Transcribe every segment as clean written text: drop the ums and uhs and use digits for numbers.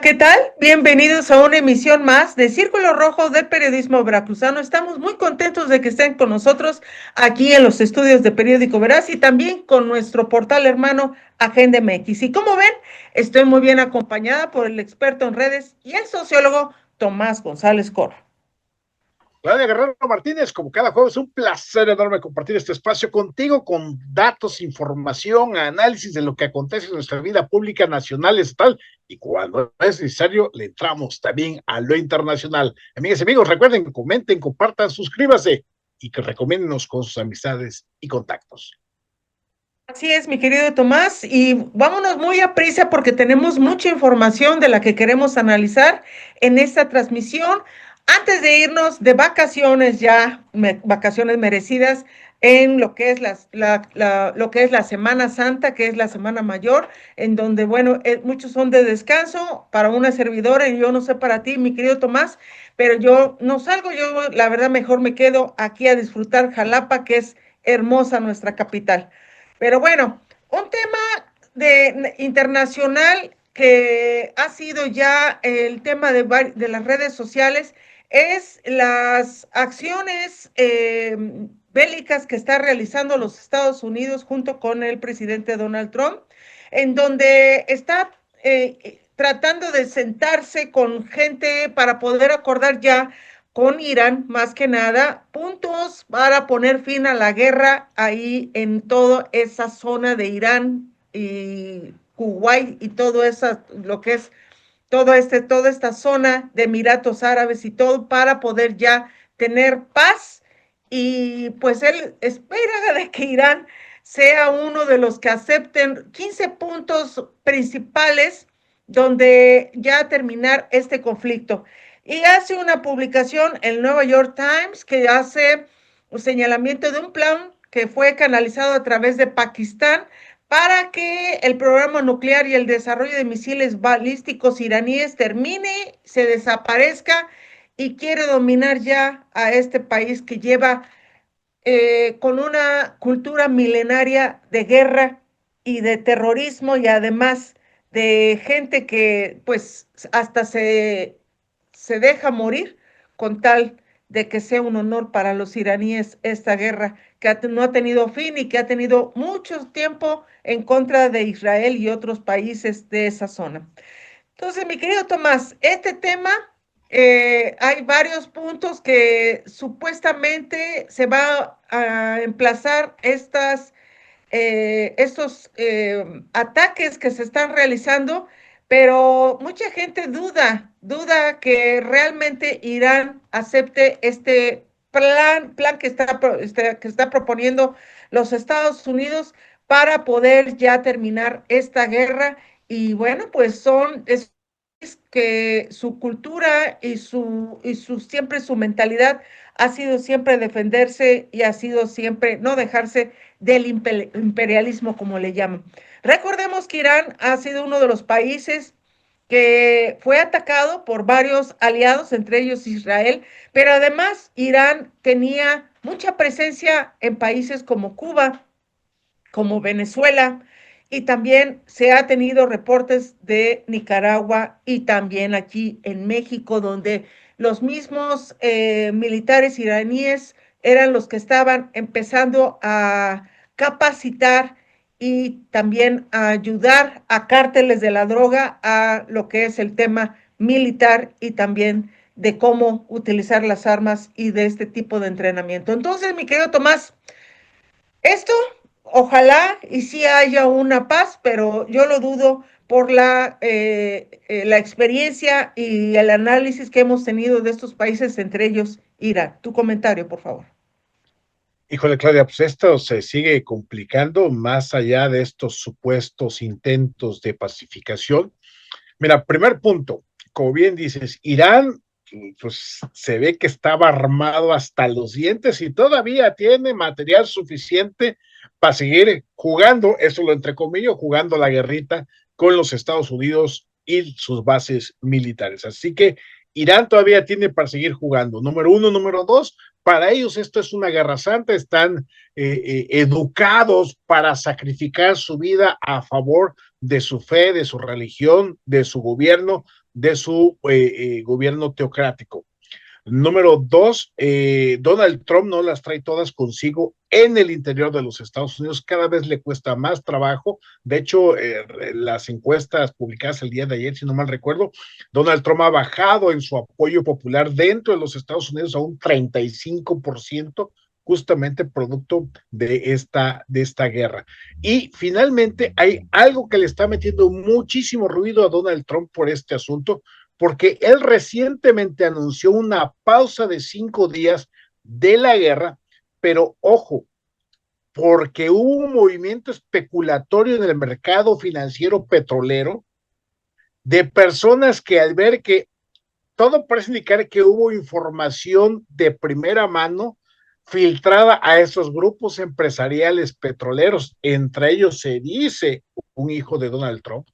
¿Qué tal? Bienvenidos a una emisión más de Círculo Rojo del Periodismo Veracruzano. Estamos muy contentos de que estén con nosotros aquí en los estudios de Periódico Veraz y también con nuestro portal hermano Agenda MX. Y como ven, estoy muy bien acompañada por el experto en redes y el sociólogo Tomás González Cora. Claudia Guerrero Martínez, como cada jueves, un placer enorme compartir este espacio contigo con datos, información, análisis de lo que acontece en nuestra vida pública, nacional, estatal, y cuando es necesario, le entramos también a lo internacional. Amigas y amigos, recuerden, comenten, compartan, suscríbanse y que recomiéndennos con sus amistades y contactos. Así es, mi querido Tomás, y vámonos muy a prisa porque tenemos mucha información de la que queremos analizar en esta transmisión. Antes de irnos de vacaciones ya, vacaciones merecidas en lo que es lo que es la Semana Santa, que es la Semana Mayor, en donde, bueno, muchos son de descanso para una servidora y yo no sé para ti, mi querido Tomás, pero yo no salgo, yo la verdad mejor me quedo aquí a disfrutar Jalapa, que es hermosa nuestra capital. Pero bueno, un tema internacional que ha sido ya el tema de las redes sociales es las acciones bélicas que está realizando los Estados Unidos junto con el presidente Donald Trump, en donde está tratando de sentarse con gente para poder acordar ya con Irán, más que nada, puntos para poner fin a la guerra ahí en toda esa zona de Irán y Kuwait y todo eso, lo que es toda esta zona de Emiratos Árabes y todo para poder ya tener paz. Y pues él espera de que Irán sea uno de los que acepten 15 puntos principales donde ya terminar este conflicto. Y hace una publicación el New York Times que hace un señalamiento de un plan que fue canalizado a través de Pakistán para que el programa nuclear y el desarrollo de misiles balísticos iraníes termine, se desaparezca y quiere dominar ya a este país que lleva con una cultura milenaria de guerra y de terrorismo y además de gente que pues hasta se deja morir con tal de que sea un honor para los iraníes esta guerra que no ha tenido fin y que ha tenido mucho tiempo en contra de Israel y otros países de esa zona. Entonces, mi querido Tomás, este tema, hay varios puntos que supuestamente se va a emplazar estos ataques que se están realizando, pero mucha gente duda que realmente Irán acepte este plan que está proponiendo los Estados Unidos para poder ya terminar esta guerra. Y bueno, pues es que su cultura y siempre su mentalidad ha sido siempre defenderse y ha sido siempre no dejarse del imperialismo, como le llaman. Recordemos que Irán ha sido uno de los países que fue atacado por varios aliados, entre ellos Israel, pero además Irán tenía mucha presencia en países como Cuba, como Venezuela, y también se ha tenido reportes de Nicaragua y también aquí en México, donde los mismos militares iraníes eran los que estaban empezando a capacitar y también a ayudar a cárteles de la droga a lo que es el tema militar y también de cómo utilizar las armas y de este tipo de entrenamiento. Entonces, mi querido Tomás, esto, ojalá y sí haya una paz, pero yo lo dudo por la experiencia y el análisis que hemos tenido de estos países, entre ellos Irán. Tu comentario, por favor. Híjole, Claudia, pues esto se sigue complicando más allá de estos supuestos intentos de pacificación. Mira, primer punto, como bien dices, Irán, pues se ve que estaba armado hasta los dientes y todavía tiene material suficiente para seguir jugando, eso lo entrecomillo, jugando la guerrita con los Estados Unidos y sus bases militares. Así que Irán todavía tiene para seguir jugando. Número uno, número dos, para ellos esto es una guerra santa, están educados para sacrificar su vida a favor de su fe, de su religión, de su gobierno, de su gobierno teocrático. Número dos, Donald Trump no las trae todas consigo en el interior de los Estados Unidos, cada vez le cuesta más trabajo. De hecho, las encuestas publicadas el día de ayer, si no mal recuerdo, Donald Trump ha bajado en su apoyo popular dentro de los Estados Unidos a un 35%, justamente producto de esta guerra. Y finalmente hay algo que le está metiendo muchísimo ruido a Donald Trump por este asunto, porque él recientemente anunció una pausa de 5 días de la guerra, pero ojo, porque hubo un movimiento especulatorio en el mercado financiero petrolero de personas que al ver que todo parece indicar que hubo información de primera mano filtrada a esos grupos empresariales petroleros, entre ellos se dice un hijo de Donald Trump,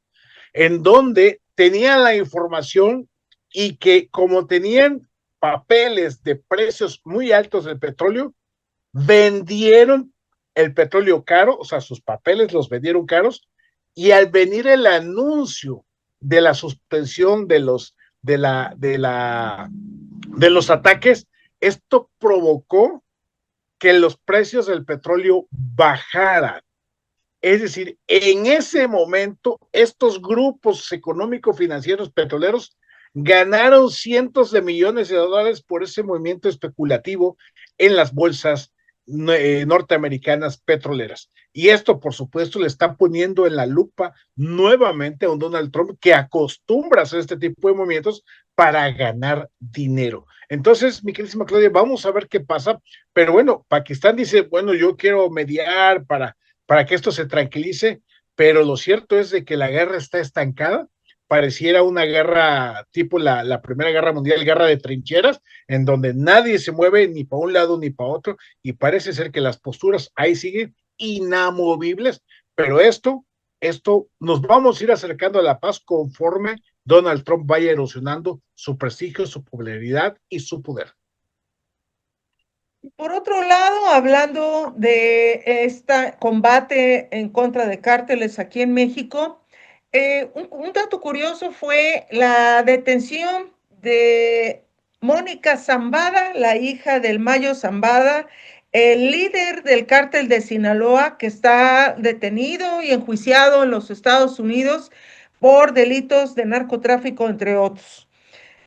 en donde tenían la información y que como tenían papeles de precios muy altos del petróleo, vendieron el petróleo caro, o sea, sus papeles los vendieron caros, y al venir el anuncio de la suspensión de los ataques, esto provocó que los precios del petróleo bajaran. Es decir, en ese momento, estos grupos económico-financieros petroleros ganaron cientos de millones de dólares por ese movimiento especulativo en las bolsas norteamericanas petroleras. Y esto, por supuesto, le está poniendo en la lupa nuevamente a un Donald Trump que acostumbra a hacer este tipo de movimientos para ganar dinero. Entonces, mi queridísima Claudia, vamos a ver qué pasa. Pero bueno, Pakistán dice, bueno, yo quiero mediar para que esto se tranquilice, pero lo cierto es de que la guerra está estancada, pareciera una guerra tipo la Primera Guerra Mundial, guerra de trincheras, en donde nadie se mueve ni para un lado ni para otro, y parece ser que las posturas ahí siguen inamovibles, pero esto nos vamos a ir acercando a la paz conforme Donald Trump vaya erosionando su prestigio, su popularidad y su poder. Por otro lado, hablando de este combate en contra de cárteles aquí en México, un dato curioso fue la detención de Mónica Zambada, la hija del Mayo Zambada, el líder del cártel de Sinaloa, que está detenido y enjuiciado en los Estados Unidos por delitos de narcotráfico, entre otros.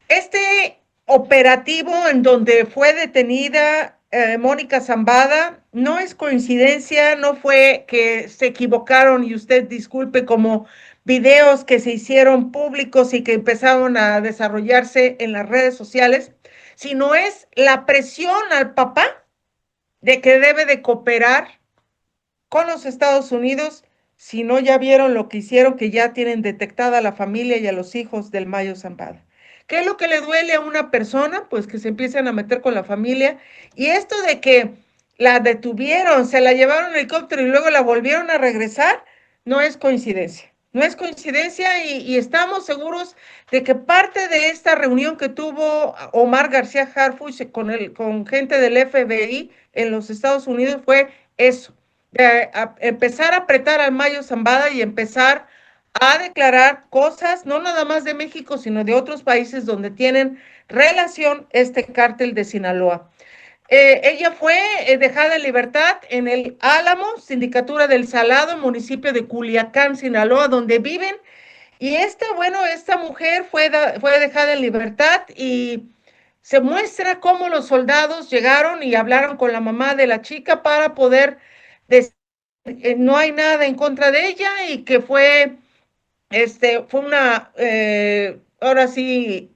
Este operativo en donde fue detenida Mónica Zambada no es coincidencia, no fue que se equivocaron y usted disculpe como videos que se hicieron públicos y que empezaron a desarrollarse en las redes sociales, sino es la presión al papá de que debe de cooperar con los Estados Unidos, si no ya vieron lo que hicieron, que ya tienen detectada a la familia y a los hijos del Mayo Zambada. ¿Qué es lo que le duele a una persona? Pues que se empiecen a meter con la familia. Y esto de que la detuvieron, se la llevaron en helicóptero y luego la volvieron a regresar, no es coincidencia. No es coincidencia y estamos seguros de que parte de esta reunión que tuvo Omar García Harfuch con gente del FBI en los Estados Unidos fue eso, de empezar a apretar al Mayo Zambada y empezar a declarar cosas, no nada más de México, sino de otros países donde tienen relación este cártel de Sinaloa. Ella fue dejada en libertad en el Álamo, Sindicatura del Salado, municipio de Culiacán, Sinaloa, donde viven. Y esta mujer fue dejada en libertad y se muestra cómo los soldados llegaron y hablaron con la mamá de la chica para poder decir no hay nada en contra de ella y que fue ahora sí,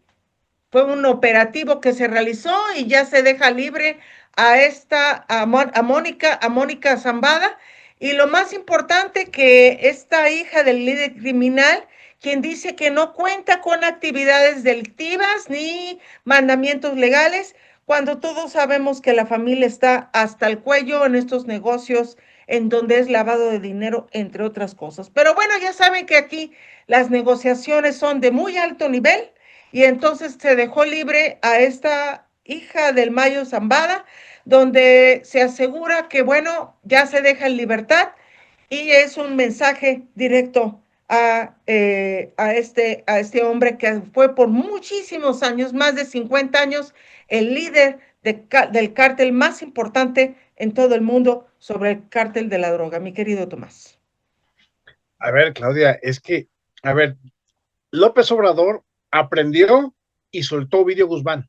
fue un operativo que se realizó y ya se deja libre a Mónica Zambada. Y lo más importante, que esta hija del líder criminal, quien dice que no cuenta con actividades delictivas ni mandamientos legales, cuando todos sabemos que la familia está hasta el cuello en estos negocios en donde es lavado de dinero, entre otras cosas. Pero bueno, ya saben que aquí las negociaciones son de muy alto nivel y entonces se dejó libre a esta hija del Mayo Zambada, donde se asegura que, bueno, ya se deja en libertad y es un mensaje directo a este hombre que fue por muchísimos años, más de 50 años, el líder del cártel más importante en todo el mundo sobre el cártel de la droga, mi querido Tomás. A ver, Claudia, es que, a ver, López Obrador aprendió y soltó Ovidio Guzmán,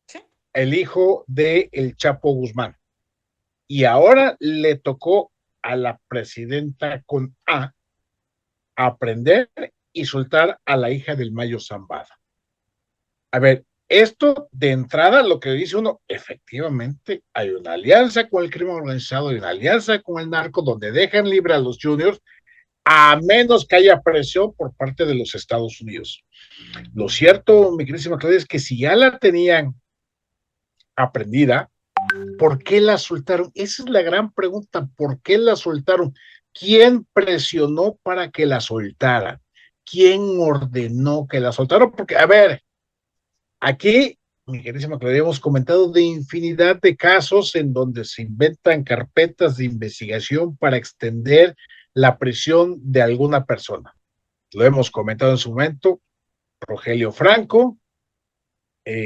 ¿Sí? el hijo de El Chapo Guzmán. Y ahora le tocó a la presidenta con A aprender y soltar a la hija del Mayo Zambada. A ver, esto de entrada, lo que dice uno, efectivamente hay una alianza con el crimen organizado, hay una alianza con el narco, donde dejan libre a los juniors, a menos que haya presión por parte de los Estados Unidos. Lo cierto, mi queridísima Claudia, es que si ya la tenían aprendida, ¿por qué la soltaron? Esa es la gran pregunta, ¿por qué la soltaron? ¿Quién presionó para que la soltaran? ¿Quién ordenó que la soltaran? Porque, a ver, aquí, mi queridísima Claudia, hemos comentado de infinidad de casos en donde se inventan carpetas de investigación para extender la prisión de alguna persona. Lo hemos comentado en su momento, Rogelio Franco,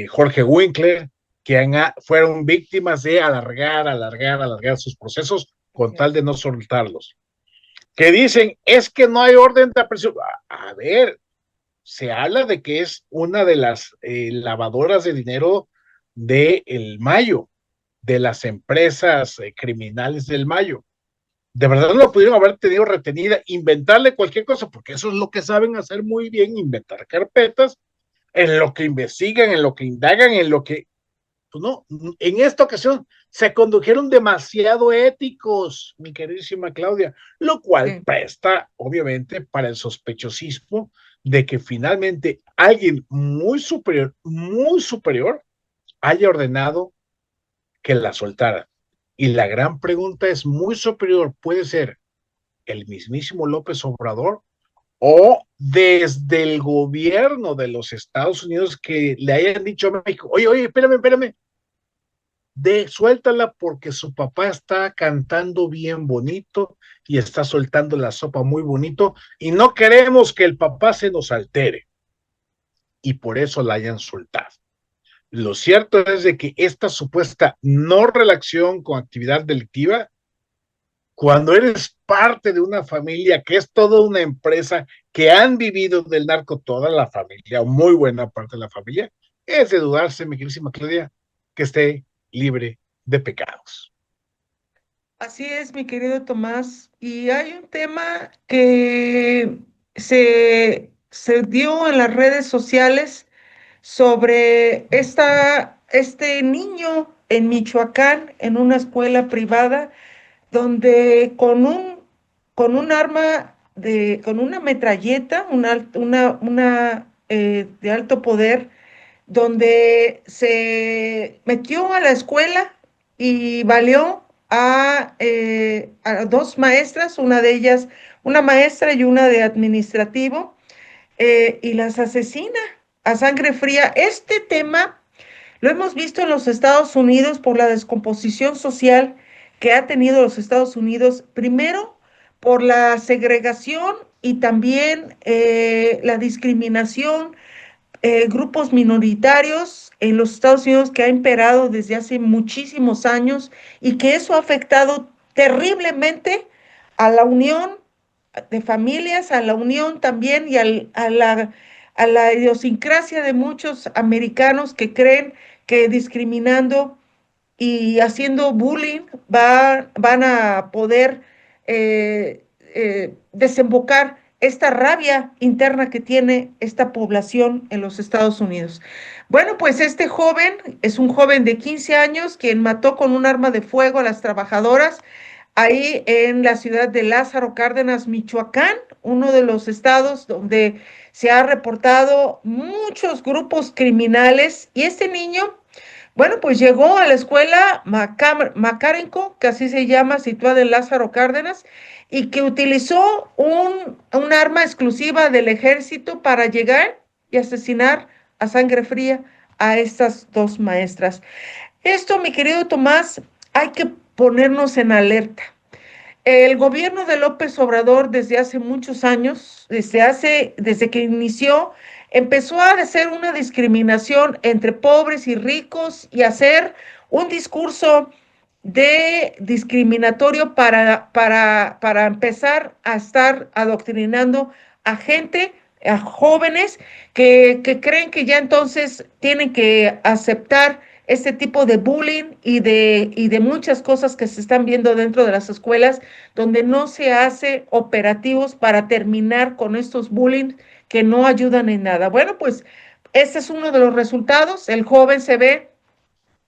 Jorge Winkler, que fueron víctimas de alargar sus procesos con tal de no soltarlos. Que dicen, es que no hay orden de aprehensión. A ver, se habla de que es una de las lavadoras de dinero del Mayo, de las empresas criminales del Mayo. De verdad no lo pudieron haber tenido retenida, inventarle cualquier cosa, porque eso es lo que saben hacer muy bien, inventar carpetas, en lo que investigan, en lo que indagan, en lo que pues no, en esta ocasión se condujeron demasiado éticos, mi queridísima Claudia, lo cual Sí. presta, obviamente, para el sospechosismo de que finalmente alguien muy superior, haya ordenado que la soltara. Y la gran pregunta es, muy superior, ¿puede ser el mismísimo López Obrador o desde el gobierno de los Estados Unidos que le hayan dicho a México, oye, espérame, suéltala porque su papá está cantando bien bonito y está soltando la sopa muy bonito y no queremos que el papá se nos altere y por eso la hayan soltado. Lo cierto es de que esta supuesta no relación con actividad delictiva, cuando eres parte de una familia que es toda una empresa que han vivido del narco toda la familia, o muy buena parte de la familia, es de dudarse, mi querísima Claudia, que esté libre de pecados. Así es, mi querido Tomás. Y hay un tema que se dio en las redes sociales sobre este niño en Michoacán, en una escuela privada, donde con un arma con una metralleta, de alto poder, donde se metió a la escuela y valió a dos maestras, una de ellas, una maestra y una de administrativo, y las asesina a sangre fría. Este tema lo hemos visto en los Estados Unidos por la descomposición social que ha tenido los Estados Unidos, primero por la segregación y también la discriminación, grupos minoritarios en los Estados Unidos que ha imperado desde hace muchísimos años y que eso ha afectado terriblemente a la unión de familias, a la unión también y a la idiosincrasia de muchos americanos que creen que discriminando y haciendo bullying van a poder desembocar esta rabia interna que tiene esta población en los Estados Unidos. Bueno, pues este joven es un joven de 15 años quien mató con un arma de fuego a las trabajadoras ahí en la ciudad de Lázaro Cárdenas, Michoacán, uno de los estados donde se ha reportado muchos grupos criminales. Y este niño, bueno, pues llegó a la escuela Macarenco, que así se llama, situada en Lázaro Cárdenas, y que utilizó un arma exclusiva del ejército para llegar y asesinar a sangre fría a estas dos maestras. Esto, mi querido Tomás, hay que ponernos en alerta. El gobierno de López Obrador desde hace muchos años, desde que inició, empezó a hacer una discriminación entre pobres y ricos y hacer un discurso de discriminatorio para empezar a estar adoctrinando a gente, a jóvenes que creen que ya entonces tienen que aceptar este tipo de bullying y de muchas cosas que se están viendo dentro de las escuelas, donde no se hace operativos para terminar con estos bullying que no ayudan en nada. Bueno, pues este es uno de los resultados. El joven se ve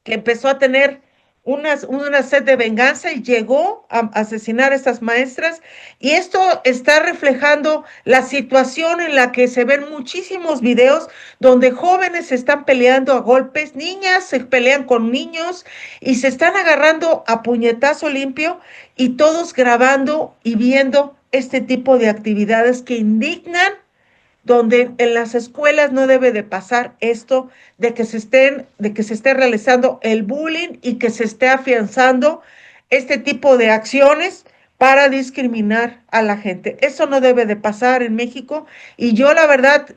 que empezó a tener una sed de venganza y llegó a asesinar a estas maestras. Y esto está reflejando la situación en la que se ven muchísimos videos donde jóvenes se están peleando a golpes, niñas se pelean con niños y se están agarrando a puñetazo limpio y todos grabando y viendo este tipo de actividades que indignan, donde en las escuelas no debe de pasar esto de que se esté realizando el bullying y que se esté afianzando este tipo de acciones para discriminar a la gente. Eso no debe de pasar en México y yo la verdad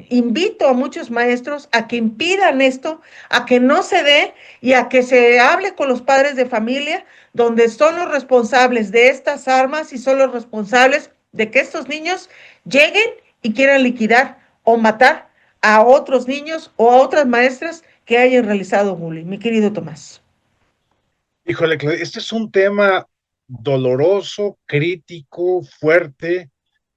invito a muchos maestros a que impidan esto, a que no se dé y a que se hable con los padres de familia, donde son los responsables de estas armas y son los responsables de que estos niños lleguen y quieran liquidar o matar a otros niños o a otras maestras que hayan realizado bullying. Mi querido Tomás. Híjole, este es un tema doloroso, crítico, fuerte,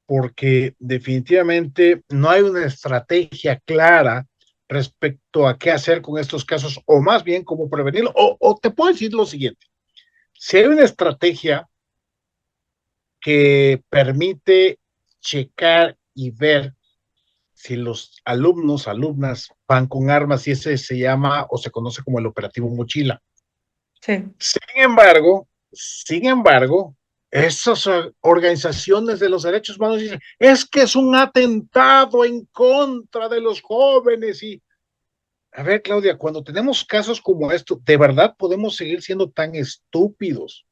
porque definitivamente no hay una estrategia clara respecto a qué hacer con estos casos, o más bien cómo prevenirlo. O te puedo decir lo siguiente, si hay una estrategia que permite checar y ver si los alumnos, alumnas van con armas, y ese se llama o se conoce como el operativo mochila. Sí. Sin embargo, esas organizaciones de los derechos humanos dicen, es que es un atentado en contra de los jóvenes. Y, a ver, Claudia, cuando tenemos casos como esto, ¿de verdad podemos seguir siendo tan estúpidos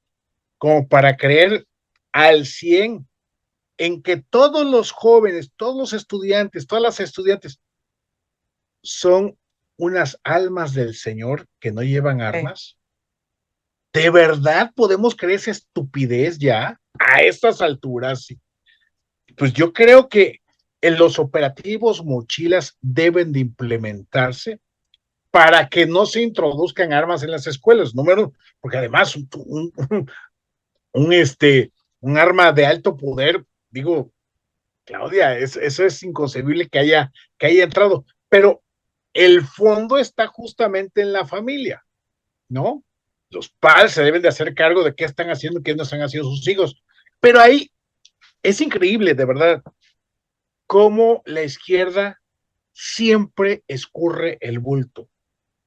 como para creer al 100 en que todos los jóvenes, todos los estudiantes, todas las estudiantes son unas almas del Señor que no llevan Sí. armas? ¿De verdad podemos creer esa estupidez ya a estas alturas? Pues yo creo que en los operativos mochilas deben de implementarse para que no se introduzcan armas en las escuelas, número, porque además un un arma de alto poder, digo, Claudia, eso es inconcebible que haya entrado, pero el fondo está justamente en la familia, ¿no? Los padres se deben de hacer cargo de qué están haciendo y qué no están haciendo sus hijos. Pero ahí es increíble, de verdad, cómo la izquierda siempre escurre el bulto.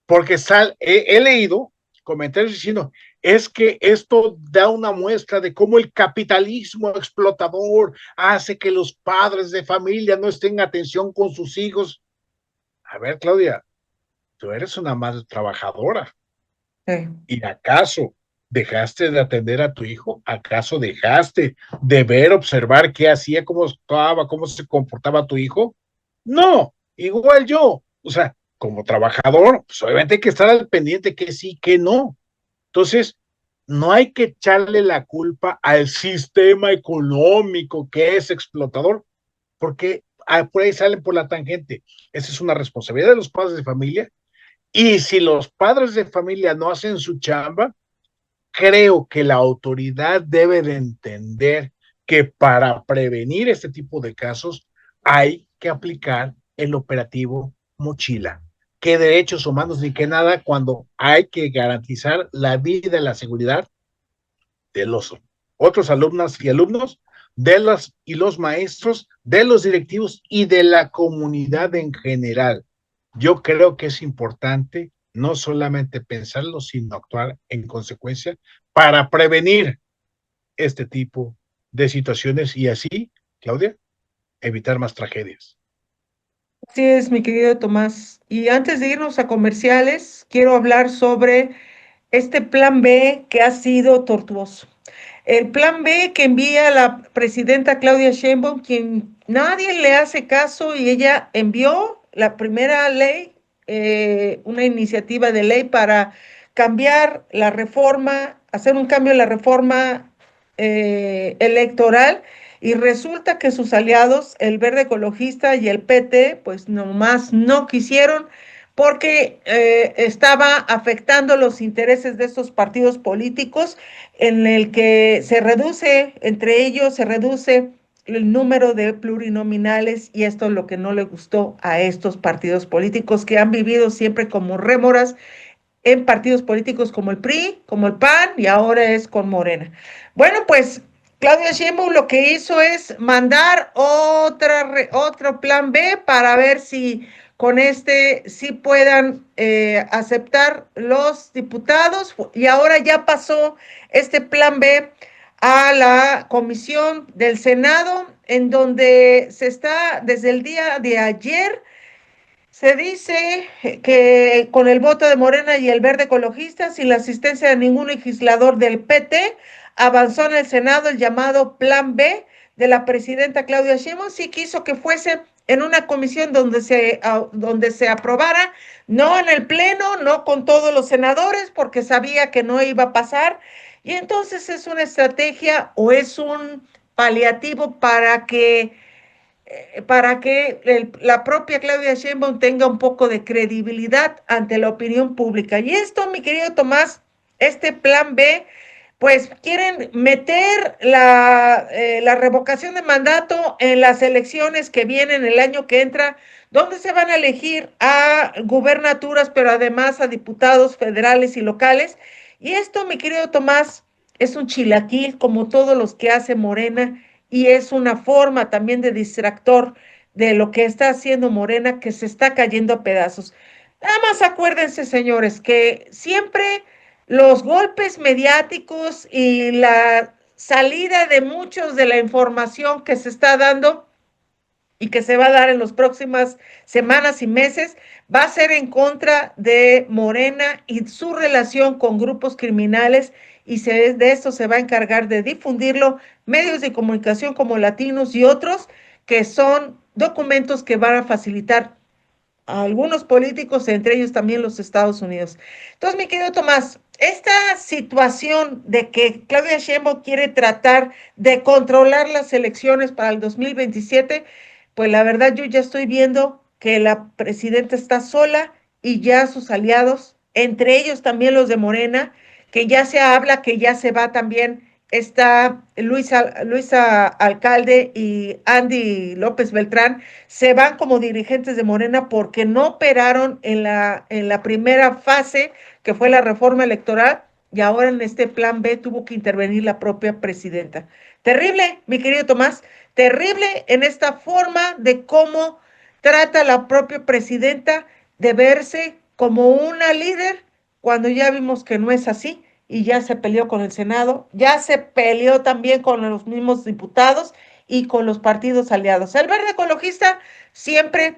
Porque he leído comentarios diciendo, es que esto da una muestra de cómo el capitalismo explotador hace que los padres de familia no estén en atención con sus hijos. A ver, Claudia, tú eres una madre trabajadora. Sí. ¿Y acaso dejaste de atender a tu hijo? ¿Acaso dejaste de ver, observar qué hacía, cómo estaba, cómo se comportaba tu hijo? No, igual yo. O sea, como trabajador, pues obviamente hay que estar al pendiente que sí, que no. Entonces, no hay que echarle la culpa al sistema económico que es explotador, porque por ahí salen por la tangente. Esa es una responsabilidad de los padres de familia, y si los padres de familia no hacen su chamba, creo que la autoridad debe de entender que para prevenir este tipo de casos hay que aplicar el operativo mochila. ¿Qué derechos humanos ni qué nada cuando hay que garantizar la vida y la seguridad de los otros alumnas y alumnos, de las y los maestros, de los directivos y de la comunidad en general? Yo creo que es importante no solamente pensarlo, sino actuar en consecuencia para prevenir este tipo de situaciones y así, Claudia, evitar más tragedias. Así es, mi querido Tomás. Y antes de irnos a comerciales, quiero hablar sobre este plan B que ha sido tortuoso. El plan B que envía la presidenta Claudia Sheinbaum, quien nadie le hace caso y ella envió la primera ley, una iniciativa de ley para cambiar la reforma, hacer un cambio en la reforma electoral y resulta que sus aliados, el Verde Ecologista y el PT, pues nomás no quisieron porque estaba afectando los intereses de estos partidos políticos en el que se reduce, entre ellos se reduce el número de plurinominales y esto es lo que no le gustó a estos partidos políticos que han vivido siempre como rémoras en partidos políticos como el PRI, como el PAN y ahora es con Morena. Bueno, pues Claudia Sheinbaum lo que hizo es mandar otro plan B para ver si con este sí puedan aceptar los diputados y ahora ya pasó este plan B a la comisión del Senado en donde se está desde el día de ayer se dice que con el voto de Morena y el Verde Ecologista, sin la asistencia de ningún legislador del PT, avanzó en el Senado el llamado Plan B de la presidenta Claudia Sheinbaum, sí quiso que fuese en una comisión donde se aprobara, no en el Pleno, no con todos los senadores, porque sabía que no iba a pasar. Y entonces es una estrategia o es un paliativo para que la propia Claudia Sheinbaum tenga un poco de credibilidad ante la opinión pública. Y esto, mi querido Tomás, este plan B, pues quieren meter la revocación de mandato en las elecciones que vienen el año que entra, donde se van a elegir a gubernaturas, pero además a diputados federales y locales. Y esto, mi querido Tomás, es un chilaquil como todos los que hace Morena y es una forma también de distractor de lo que está haciendo Morena, que se está cayendo a pedazos. Nada más acuérdense, señores, que siempre los golpes mediáticos y la salida de muchos de la información que se está dando y que se va a dar en las próximas semanas y meses, va a ser en contra de Morena y su relación con grupos criminales y de esto se va a encargar de difundirlo medios de comunicación como Latinos y otros, que son documentos que van a facilitar a algunos políticos, entre ellos también los Estados Unidos. Entonces, mi querido Tomás, esta situación de que Claudia Sheinbaum quiere tratar de controlar las elecciones para el 2027, pues la verdad yo ya estoy viendo que la presidenta está sola y ya sus aliados, entre ellos también los de Morena, que ya se habla que ya se va también está Luisa Alcalde y Andy López Beltrán, se van como dirigentes de Morena porque no operaron en la primera fase, que fue la reforma electoral, y ahora en este plan B tuvo que intervenir la propia presidenta. Terrible, mi querido Tomás, terrible en esta forma de cómo trata la propia presidenta de verse como una líder cuando ya vimos que no es así y ya se peleó con el Senado, ya se peleó también con los mismos diputados y con los partidos aliados. El Verde Ecologista siempre,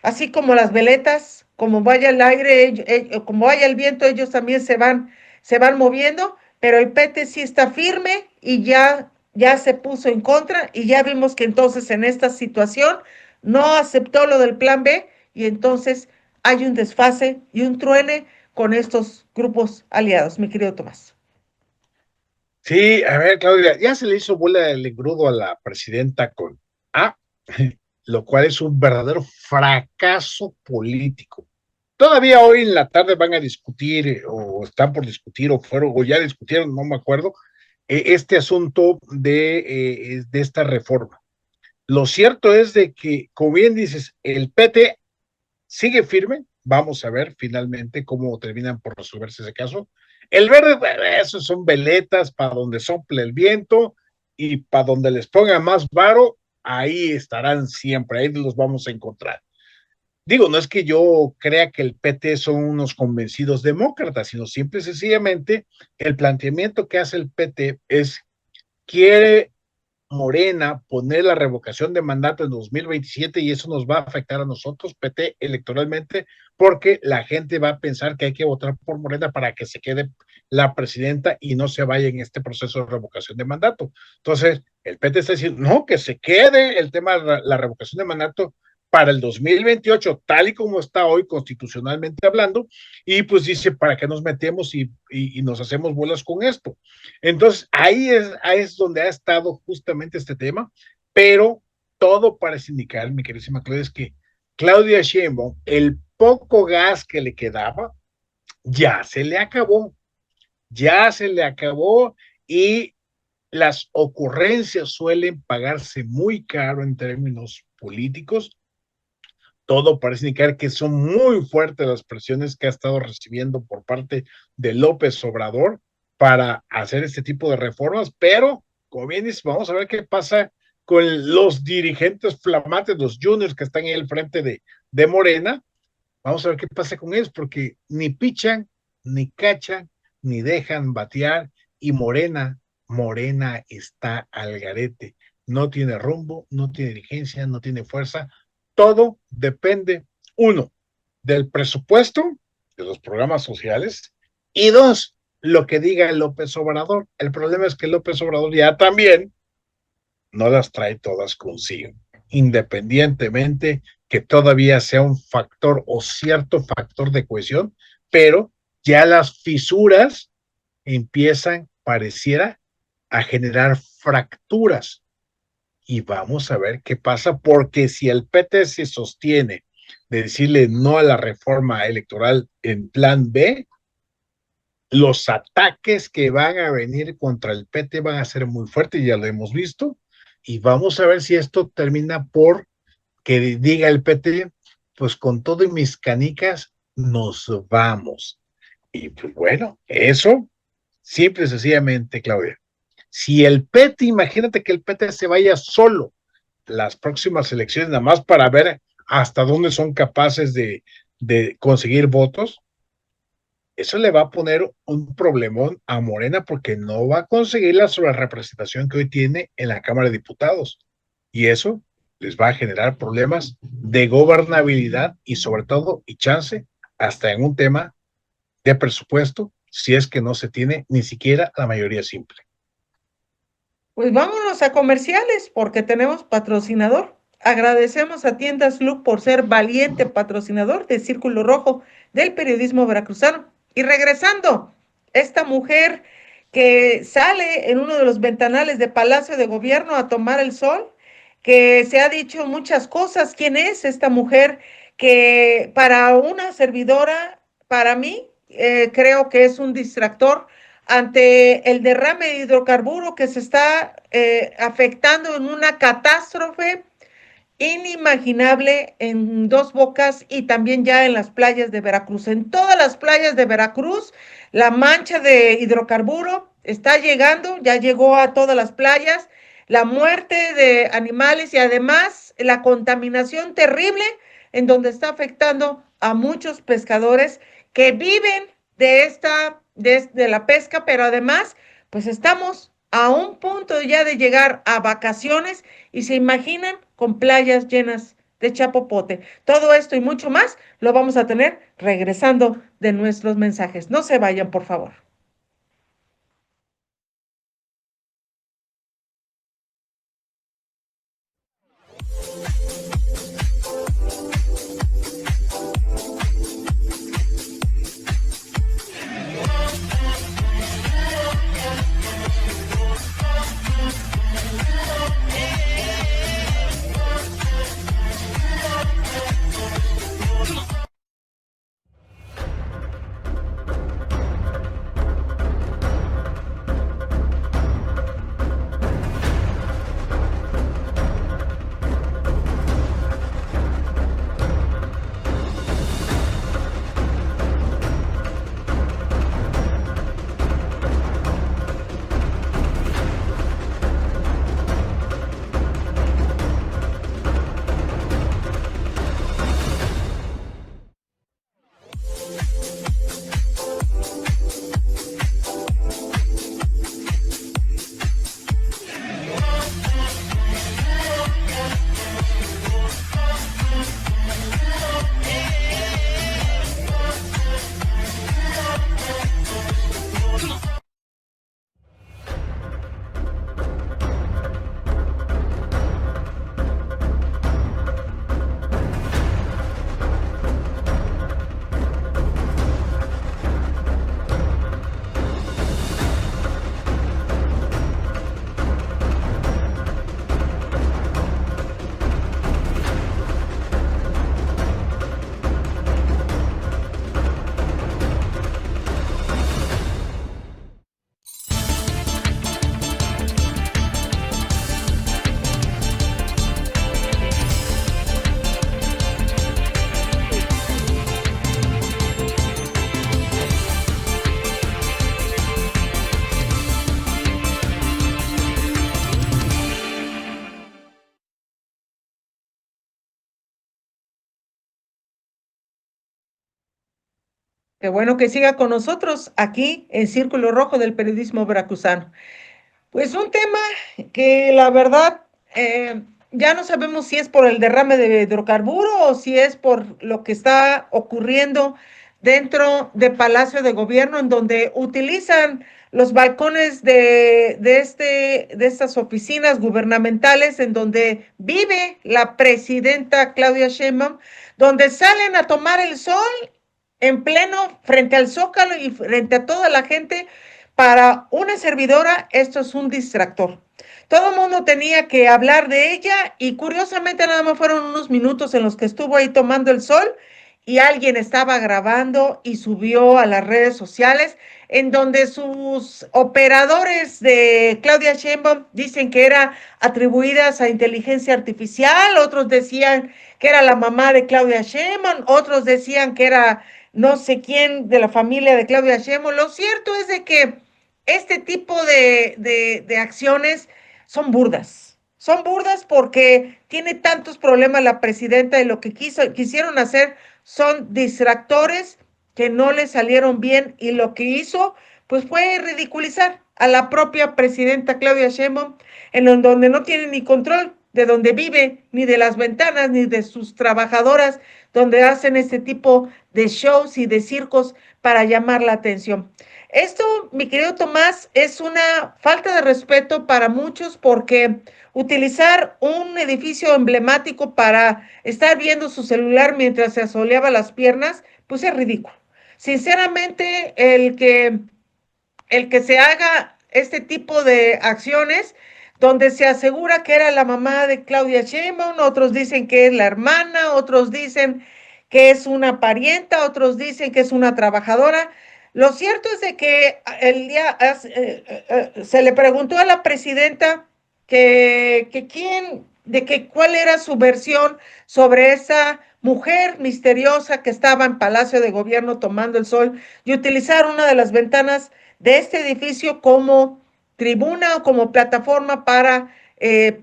así como las veletas, como vaya el aire, como vaya el viento, ellos también se van moviendo, pero el PT sí está firme y ya se puso en contra y ya vimos que entonces en esta situación no aceptó lo del plan B y entonces hay un desfase y un truene con estos grupos aliados, mi querido Tomás. Sí, a ver, Claudia, ya se le hizo bola el engrudo a la presidenta con A, lo cual es un verdadero fracaso político. Todavía hoy en la tarde van a discutir, o están por discutir, o fueron, o ya discutieron, no me acuerdo, este asunto de esta reforma. Lo cierto es de que, como bien dices, el PT sigue firme. Vamos a ver finalmente cómo terminan por resolverse ese caso. El verde, bueno, esos son veletas para donde sople el viento y para donde les ponga más varo, ahí estarán siempre, ahí los vamos a encontrar. Digo, no es que yo crea que el PT son unos convencidos demócratas, sino simple y sencillamente el planteamiento que hace el PT es, quiere Morena poner la revocación de mandato en 2027 y eso nos va a afectar a nosotros, PT, electoralmente, porque la gente va a pensar que hay que votar por Morena para que se quede la presidenta y no se vaya en este proceso de revocación de mandato. Entonces, el PT está diciendo, no, que se quede el tema de la revocación de mandato para el 2028, tal y como está hoy constitucionalmente hablando, y pues dice, ¿para qué nos metemos y nos hacemos bolas con esto? Entonces, ahí es donde ha estado justamente este tema, pero todo parece indicar, mi queridísima Claudia, es que Claudia Sheinbaum, el poco gas que le quedaba, ya se le acabó, ya se le acabó y las ocurrencias suelen pagarse muy caro en términos políticos. Todo parece indicar que son muy fuertes las presiones que ha estado recibiendo por parte de López Obrador para hacer este tipo de reformas, pero como bien dices, vamos a ver qué pasa con los dirigentes flamantes, los juniors que están ahí al frente de Morena. Vamos a ver qué pasa con ellos, porque ni pichan, ni cachan, ni dejan batear, y Morena está al garete. No tiene rumbo, no tiene dirigencia, no tiene fuerza. Todo depende, uno, del presupuesto, de los programas sociales, y dos, lo que diga López Obrador. El problema es que López Obrador ya también no las trae todas consigo, independientemente que todavía sea un factor o cierto factor de cohesión, pero ya las fisuras empiezan, pareciera, a generar fracturas. Y vamos a ver qué pasa, porque si el PT se sostiene de decirle no a la reforma electoral en plan B, los ataques que van a venir contra el PT van a ser muy fuertes, ya lo hemos visto, y vamos a ver si esto termina por que diga el PT, pues con todo y mis canicas nos vamos. Y pues bueno, eso simple y sencillamente, Claudia. Si el PT, imagínate que el PT se vaya solo las próximas elecciones, nada más para ver hasta dónde son capaces de conseguir votos, eso le va a poner un problemón a Morena porque no va a conseguir la sobrerepresentación que hoy tiene en la Cámara de Diputados. Y eso les va a generar problemas de gobernabilidad y sobre todo, y chance, hasta en un tema de presupuesto, si es que no se tiene ni siquiera la mayoría simple. Pues vámonos a comerciales porque tenemos patrocinador. Agradecemos a Tiendas Look por ser valiente patrocinador de Círculo Rojo del periodismo veracruzano. Y regresando, esta mujer que sale en uno de los ventanales de Palacio de Gobierno a tomar el sol, que se ha dicho muchas cosas. ¿Quién es esta mujer que para una servidora, para mí, creo que es un distractor ante el derrame de hidrocarburo que se está afectando en una catástrofe inimaginable en Dos Bocas y también ya en las playas de Veracruz? En todas las playas de Veracruz, la mancha de hidrocarburo está llegando, ya llegó a todas las playas, la muerte de animales y además la contaminación terrible en donde está afectando a muchos pescadores que viven de la pesca, pero además, pues estamos a un punto ya de llegar a vacaciones y se imaginan con playas llenas de chapopote. Todo esto y mucho más lo vamos a tener regresando de nuestros mensajes. No se vayan, por favor. Qué bueno que siga con nosotros aquí en Círculo Rojo del Periodismo Veracruzano. Pues un tema que la verdad ya no sabemos si es por el derrame de hidrocarburo o si es por lo que está ocurriendo dentro de Palacio de Gobierno, en donde utilizan los balcones de estas oficinas gubernamentales en donde vive la presidenta Claudia Sheinbaum, donde salen a tomar el sol en pleno frente al Zócalo y frente a toda la gente. Para una servidora, esto es un distractor. Todo el mundo tenía que hablar de ella y curiosamente nada más fueron unos minutos en los que estuvo ahí tomando el sol y alguien estaba grabando y subió a las redes sociales en donde sus operadores de Claudia Sheinbaum dicen que era atribuidas a inteligencia artificial, otros decían que era la mamá de Claudia Sheinbaum, otros decían que era no sé quién de la familia de Claudia Sheinbaum. Lo cierto es de que este tipo de acciones son burdas. Son burdas porque tiene tantos problemas la presidenta y lo que quisieron hacer son distractores que no le salieron bien y lo que hizo pues fue ridiculizar a la propia presidenta Claudia Sheinbaum en donde no tiene ni control de donde vive, ni de las ventanas, ni de sus trabajadoras, donde hacen este tipo de shows y de circos para llamar la atención. Esto, mi querido Tomás, es una falta de respeto para muchos porque utilizar un edificio emblemático para estar viendo su celular mientras se asoleaba las piernas, pues es ridículo. Sinceramente, el que se haga este tipo de acciones donde se asegura que era la mamá de Claudia Sheinbaum, otros dicen que es la hermana, otros dicen que es una parienta, otros dicen que es una trabajadora. Lo cierto es de que se le preguntó a la presidenta cuál era su versión sobre esa mujer misteriosa que estaba en Palacio de Gobierno tomando el sol y utilizar una de las ventanas de este edificio como tribuna o como plataforma para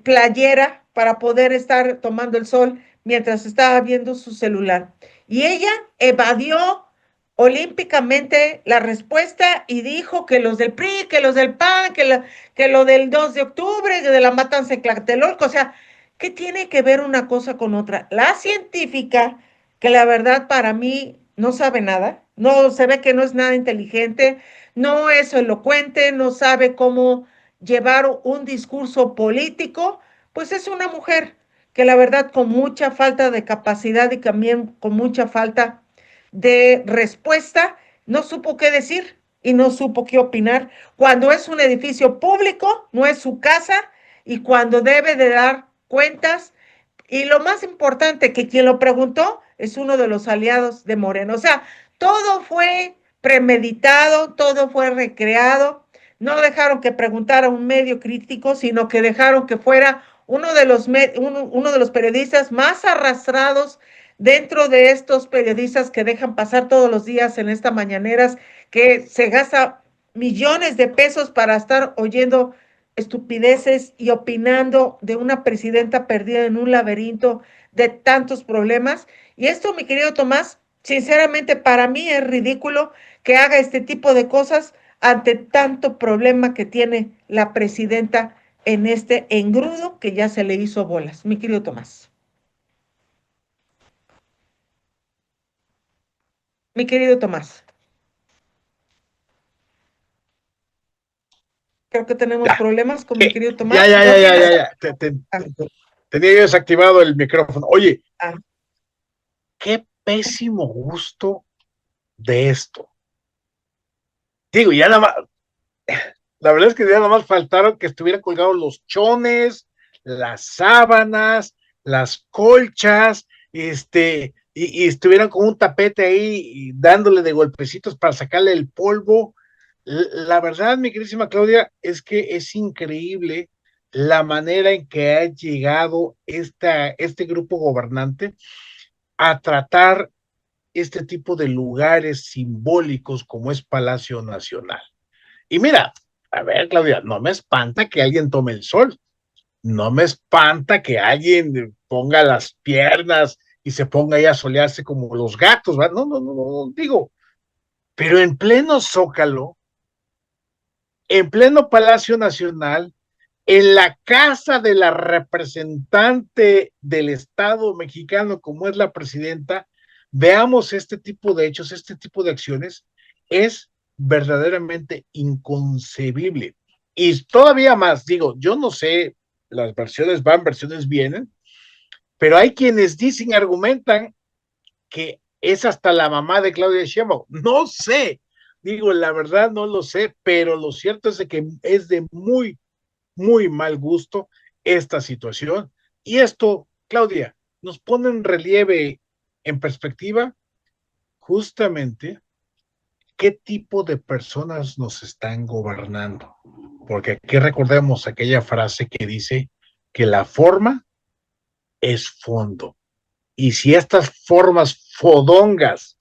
playera para poder estar tomando el sol mientras estaba viendo su celular. Y ella evadió olímpicamente la respuesta y dijo que los del PRI, que los del PAN, que lo del 2 de octubre, de la matanza en Tlatelolco, o sea, ¿qué tiene que ver una cosa con otra? La científica, que la verdad para mí no sabe nada, no se ve que no es nada inteligente, no es elocuente, no sabe cómo llevar un discurso político, pues es una mujer que la verdad con mucha falta de capacidad y también con mucha falta de respuesta, no supo qué decir y no supo qué opinar cuando es un edificio público, no es su casa y cuando debe de dar cuentas. Y lo más importante, que quien lo preguntó es uno de los aliados de Moreno. O sea, todo fue premeditado, todo fue recreado. No dejaron que preguntara un medio crítico, sino que dejaron que fuera uno de los periodistas más arrastrados dentro de estos periodistas que dejan pasar todos los días en estas mañaneras, que se gasta millones de pesos para estar oyendo estupideces y opinando de una presidenta perdida en un laberinto de tantos problemas. Y esto, mi querido Tomás, sinceramente para mí es ridículo que haga este tipo de cosas ante tanto problema que tiene la presidenta en este engrudo que ya se le hizo bolas. Mi querido Tomás. Mi querido Tomás. Creo que tenemos Ya, problemas con mi querido ya, Tomás. ya, No ya, ya, tienes. ya, ya. Tenía yo desactivado el micrófono. Oye, Ah, qué pésimo gusto de esto. Digo, ya nada más, la verdad es que ya nada más faltaron que estuvieran colgados los chones, las sábanas, las colchas, y estuvieran con un tapete ahí y dándole de golpecitos para sacarle el polvo. La verdad, mi queridísima Claudia, es que es increíble la manera en que ha llegado este grupo gobernante a tratar este tipo de lugares simbólicos como es Palacio Nacional. Y mira, a ver, Claudia, no me espanta que alguien tome el sol, no me espanta que alguien ponga las piernas y se ponga ahí a solearse como los gatos, ¿verdad? No, no, no, no, digo, pero en pleno Zócalo, en pleno Palacio Nacional, en la casa de la representante del Estado mexicano, como es la presidenta, veamos este tipo de hechos, este tipo de acciones, es verdaderamente inconcebible. Y todavía más, digo, yo no sé, las versiones van, versiones vienen, pero hay quienes dicen, argumentan que es hasta la mamá de Claudia Sheinbaum. No sé, digo, la verdad no lo sé, pero lo cierto es de que es de muy, muy mal gusto esta situación. Y esto, Claudia, nos pone en relieve, en perspectiva, justamente qué tipo de personas nos están gobernando. Porque aquí recordemos aquella frase que dice que la forma es fondo. Y si estas formas fodongas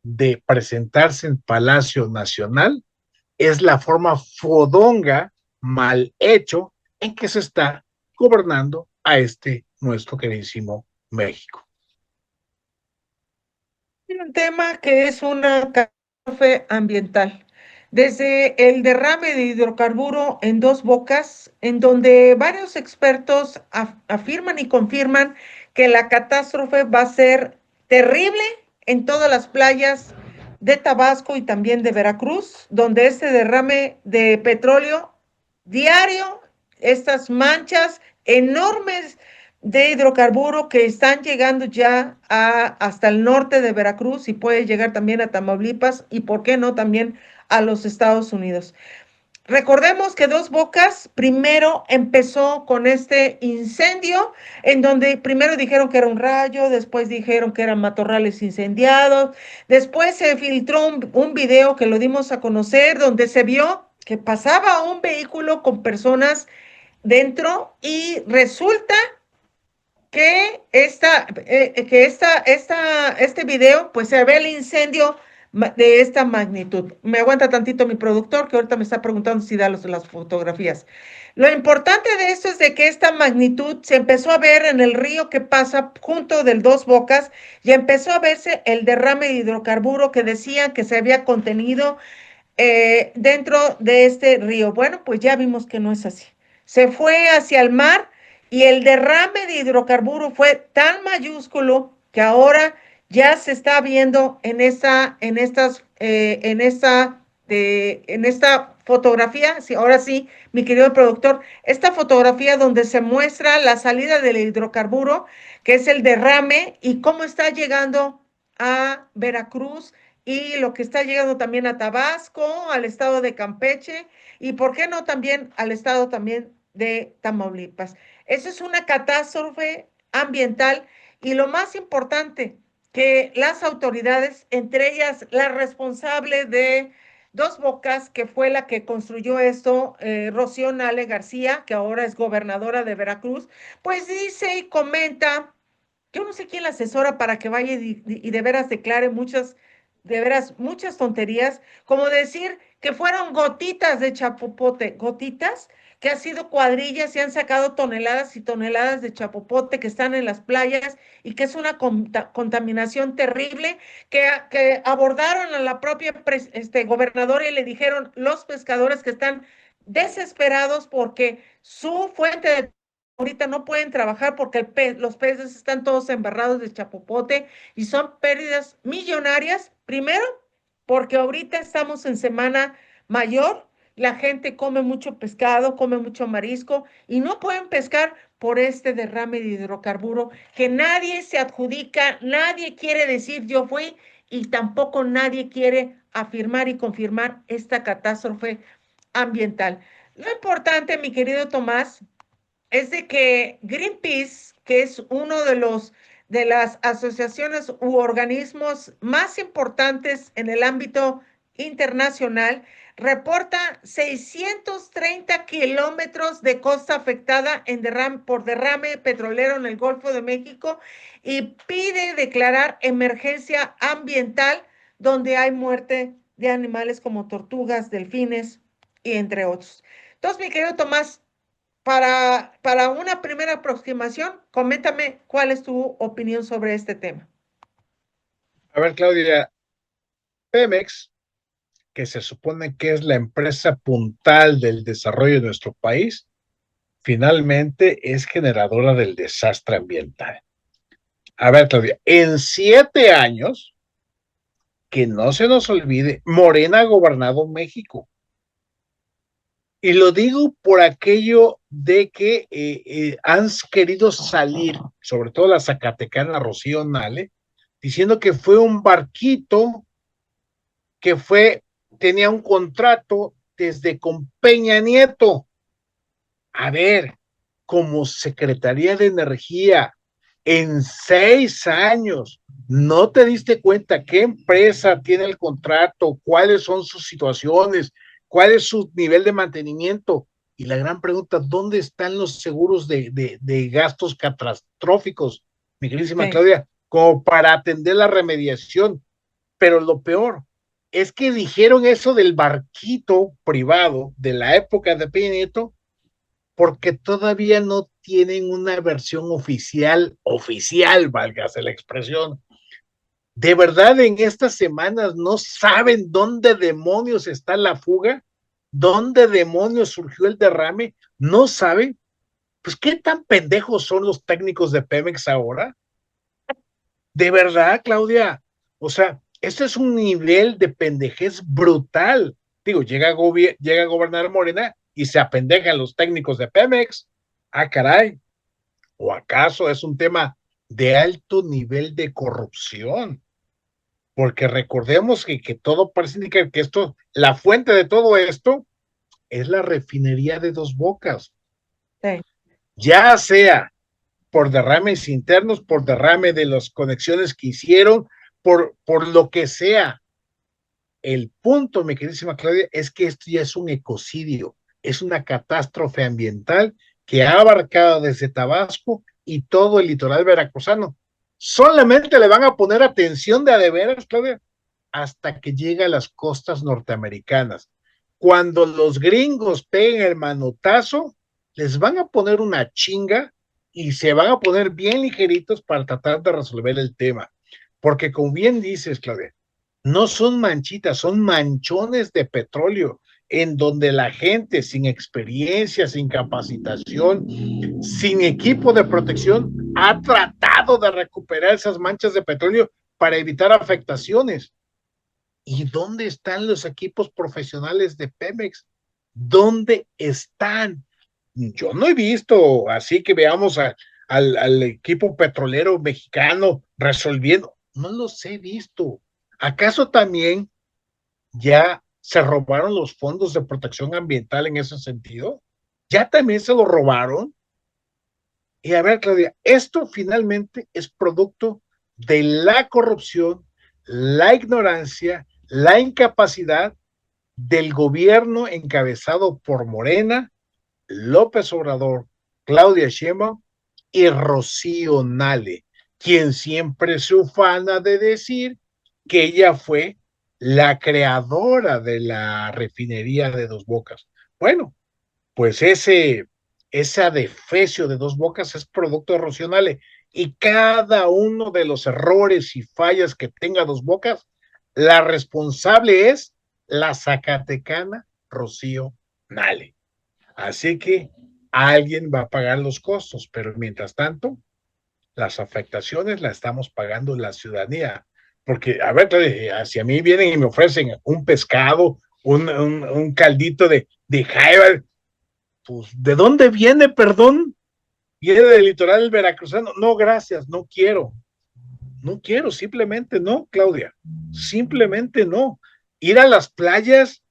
de presentarse en Palacio Nacional es la forma fodonga, mal hecho, en que se está gobernando a este nuestro queridísimo México. Un tema que es una catástrofe ambiental. Desde el derrame de hidrocarburo en Dos Bocas, en donde varios expertos afirman y confirman que la catástrofe va a ser terrible en todas las playas de Tabasco y también de Veracruz, donde este derrame de petróleo diario, estas manchas enormes de hidrocarburo que están llegando ya hasta el norte de Veracruz y puede llegar también a Tamaulipas y, ¿por qué no?, también a los Estados Unidos. Recordemos que Dos Bocas primero empezó con este incendio, en donde primero dijeron que era un rayo, después dijeron que eran matorrales incendiados, después se filtró un video que lo dimos a conocer, donde se vio que pasaba un vehículo con personas dentro y resulta este video, pues se ve el incendio de esta magnitud. Me aguanta tantito mi productor, que ahorita me está preguntando si da las fotografías. Lo importante de esto es de que esta magnitud se empezó a ver en el río que pasa junto del Dos Bocas y empezó a verse el derrame de hidrocarburo que decían que se había contenido dentro de este río. Bueno, pues ya vimos que no es así. Se fue hacia el mar y el derrame de hidrocarburo fue tan mayúsculo que ahora ya se está viendo en esta fotografía, sí, ahora sí, mi querido productor, esta fotografía donde se muestra la salida del hidrocarburo, que es el derrame y cómo está llegando a Veracruz y lo que está llegando también a Tabasco, al estado de Campeche y por qué no también al estado también de Tamaulipas. Eso es una catástrofe ambiental y lo más importante, que las autoridades, entre ellas la responsable de Dos Bocas, que fue la que construyó esto, Rocío Nale García, que ahora es gobernadora de Veracruz, pues dice y comenta, yo no sé quién la asesora para que vaya y de veras declare de veras, muchas tonterías, como decir que fueron gotitas de chapopote, gotitas que han sido cuadrillas y han sacado toneladas y toneladas de chapopote que están en las playas y que es una contaminación terrible, que abordaron a la propia gobernadora y le dijeron los pescadores que están desesperados porque su fuente de ahorita no pueden trabajar porque los peces están todos embarrados de chapopote y son pérdidas millonarias. Primero, porque ahorita estamos en semana mayor, la gente come mucho pescado, come mucho marisco y no pueden pescar por este derrame de hidrocarburo que nadie se adjudica, nadie quiere decir yo fui y tampoco nadie quiere afirmar y confirmar esta catástrofe ambiental. Lo importante, mi querido Tomás, es de que Greenpeace, que es uno de las asociaciones u organismos más importantes en el ámbito internacional, reporta 630 kilómetros de costa afectada por derrame petrolero en el Golfo de México y pide declarar emergencia ambiental donde hay muerte de animales como tortugas, delfines y entre otros. Entonces, mi querido Tomás, para una primera aproximación, coméntame cuál es tu opinión sobre este tema. A ver, Claudia, Pemex que se supone que es la empresa puntal del desarrollo de nuestro país, finalmente es generadora del desastre ambiental. A ver, Claudia, en 7 años, que no se nos olvide, Morena ha gobernado México. Y lo digo por aquello de que han querido salir, sobre todo la zacatecana Rocío Nale, diciendo que fue un barquito que tenía un contrato desde con Peña Nieto. A ver, como Secretaría de Energía, en 6 años, ¿no te diste cuenta qué empresa tiene el contrato, cuáles son sus situaciones, cuál es su nivel de mantenimiento? Y la gran pregunta, ¿dónde están los seguros de gastos catastróficos, mi queridísima Sí. Claudia, como para atender la remediación? Pero lo peor es que dijeron eso del barquito privado de la época de Peña Nieto, porque todavía no tienen una versión oficial, válgase la expresión. De verdad, en estas semanas no saben dónde demonios está la fuga, dónde demonios surgió el derrame, no saben. Pues qué tan pendejos son los técnicos de Pemex ahora. De verdad, Claudia. O sea, este es un nivel de pendejez brutal. Digo, llega a gobernar Morena y se apendejan los técnicos de Pemex. Ah, caray. ¿O acaso es un tema de alto nivel de corrupción? Porque recordemos que todo parece indicar que esto, la fuente de todo esto es la refinería de Dos Bocas. Sí. Ya sea por derrames internos, por derrame de las conexiones que hicieron, por lo que sea. El punto, mi queridísima Claudia, es que esto ya es un ecocidio, es una catástrofe ambiental que ha abarcado desde Tabasco y todo el litoral veracruzano. Solamente le van a poner atención de a de veras, Claudia, hasta que llega a las costas norteamericanas. Cuando los gringos peguen el manotazo, les van a poner una chinga y se van a poner bien ligeritos para tratar de resolver el tema. Porque como bien dices, Claudia, no son manchitas, son manchones de petróleo en donde la gente sin experiencia, sin capacitación, sin equipo de protección, ha tratado de recuperar esas manchas de petróleo para evitar afectaciones. ¿Y dónde están los equipos profesionales de Pemex? ¿Dónde están? Yo no he visto así que veamos al equipo petrolero mexicano resolviendo. No los he visto. ¿Acaso también ya se robaron los fondos de protección ambiental en ese sentido? ¿Ya también se lo robaron? Y a ver, Claudia, esto finalmente es producto de la corrupción, la ignorancia, la incapacidad del gobierno encabezado por Morena, López Obrador, Claudia Sheinbaum y Rocío Nale, quien siempre se ufana de decir que ella fue la creadora de la refinería de Dos Bocas. Bueno, pues ese adefesio de Dos Bocas es producto de Rocío Nale, y cada uno de los errores y fallas que tenga Dos Bocas, la responsable es la zacatecana Rocío Nale. Así que alguien va a pagar los costos, pero mientras tanto, las afectaciones las estamos pagando la ciudadanía. Porque, a ver, si a mí vienen y me ofrecen un pescado, un caldito de jaiba, pues, ¿de dónde viene, perdón? ¿Viene del litoral veracruzano? No, gracias, no quiero. No quiero, simplemente no, Claudia. Simplemente no. Ir a las playas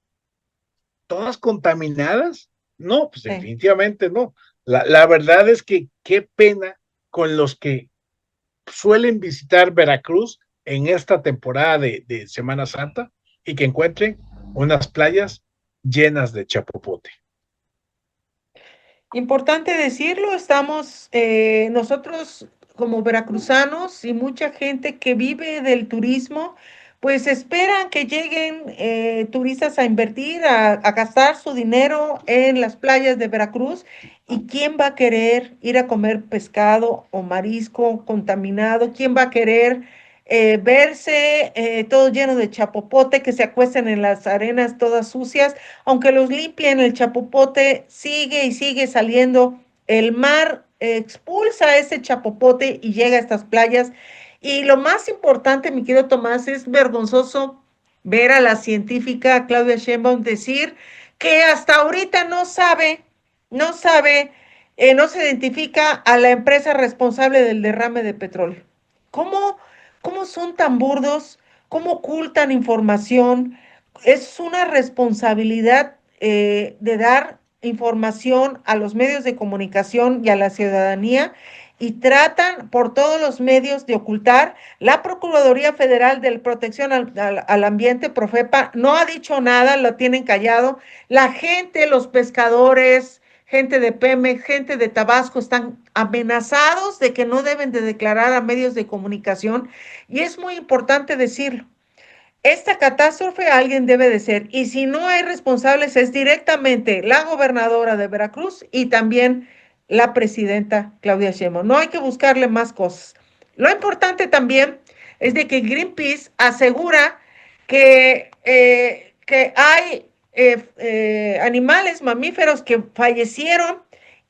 todas contaminadas, no, pues Sí. definitivamente no. La verdad es que qué pena con los que suelen visitar Veracruz en esta temporada de Semana Santa y que encuentren unas playas llenas de chapopote. Importante decirlo, estamos nosotros como veracruzanos y mucha gente que vive del turismo, pues esperan que lleguen turistas a invertir, a gastar su dinero en las playas de Veracruz. ¿Y quién va a querer ir a comer pescado o marisco contaminado? ¿Quién va a querer verse todo lleno de chapopote, que se acuesten en las arenas todas sucias, aunque los limpien, el chapopote sigue y sigue saliendo, el mar expulsa ese chapopote y llega a estas playas. Y lo más importante, mi querido Tomás, es vergonzoso ver a la científica Claudia Sheinbaum decir que hasta ahorita no sabe, no se identifica a la empresa responsable del derrame de petróleo. ¿Cómo, cómo son tan burdos? ¿Cómo ocultan información? Es una responsabilidad de dar información a los medios de comunicación y a la ciudadanía y tratan por todos los medios de ocultar. La Procuraduría Federal de Protección al Ambiente, Profepa, no ha dicho nada, lo tienen callado. La gente, los pescadores, gente de Pemex, gente de Tabasco, están amenazados de que no deben de declarar a medios de comunicación y es muy importante decirlo. Esta catástrofe alguien debe de ser y si no hay responsables es directamente la gobernadora de Veracruz y también la presidenta Claudia Sheinbaum. No hay que buscarle más cosas. Lo importante también es de que Greenpeace asegura que hay animales mamíferos que fallecieron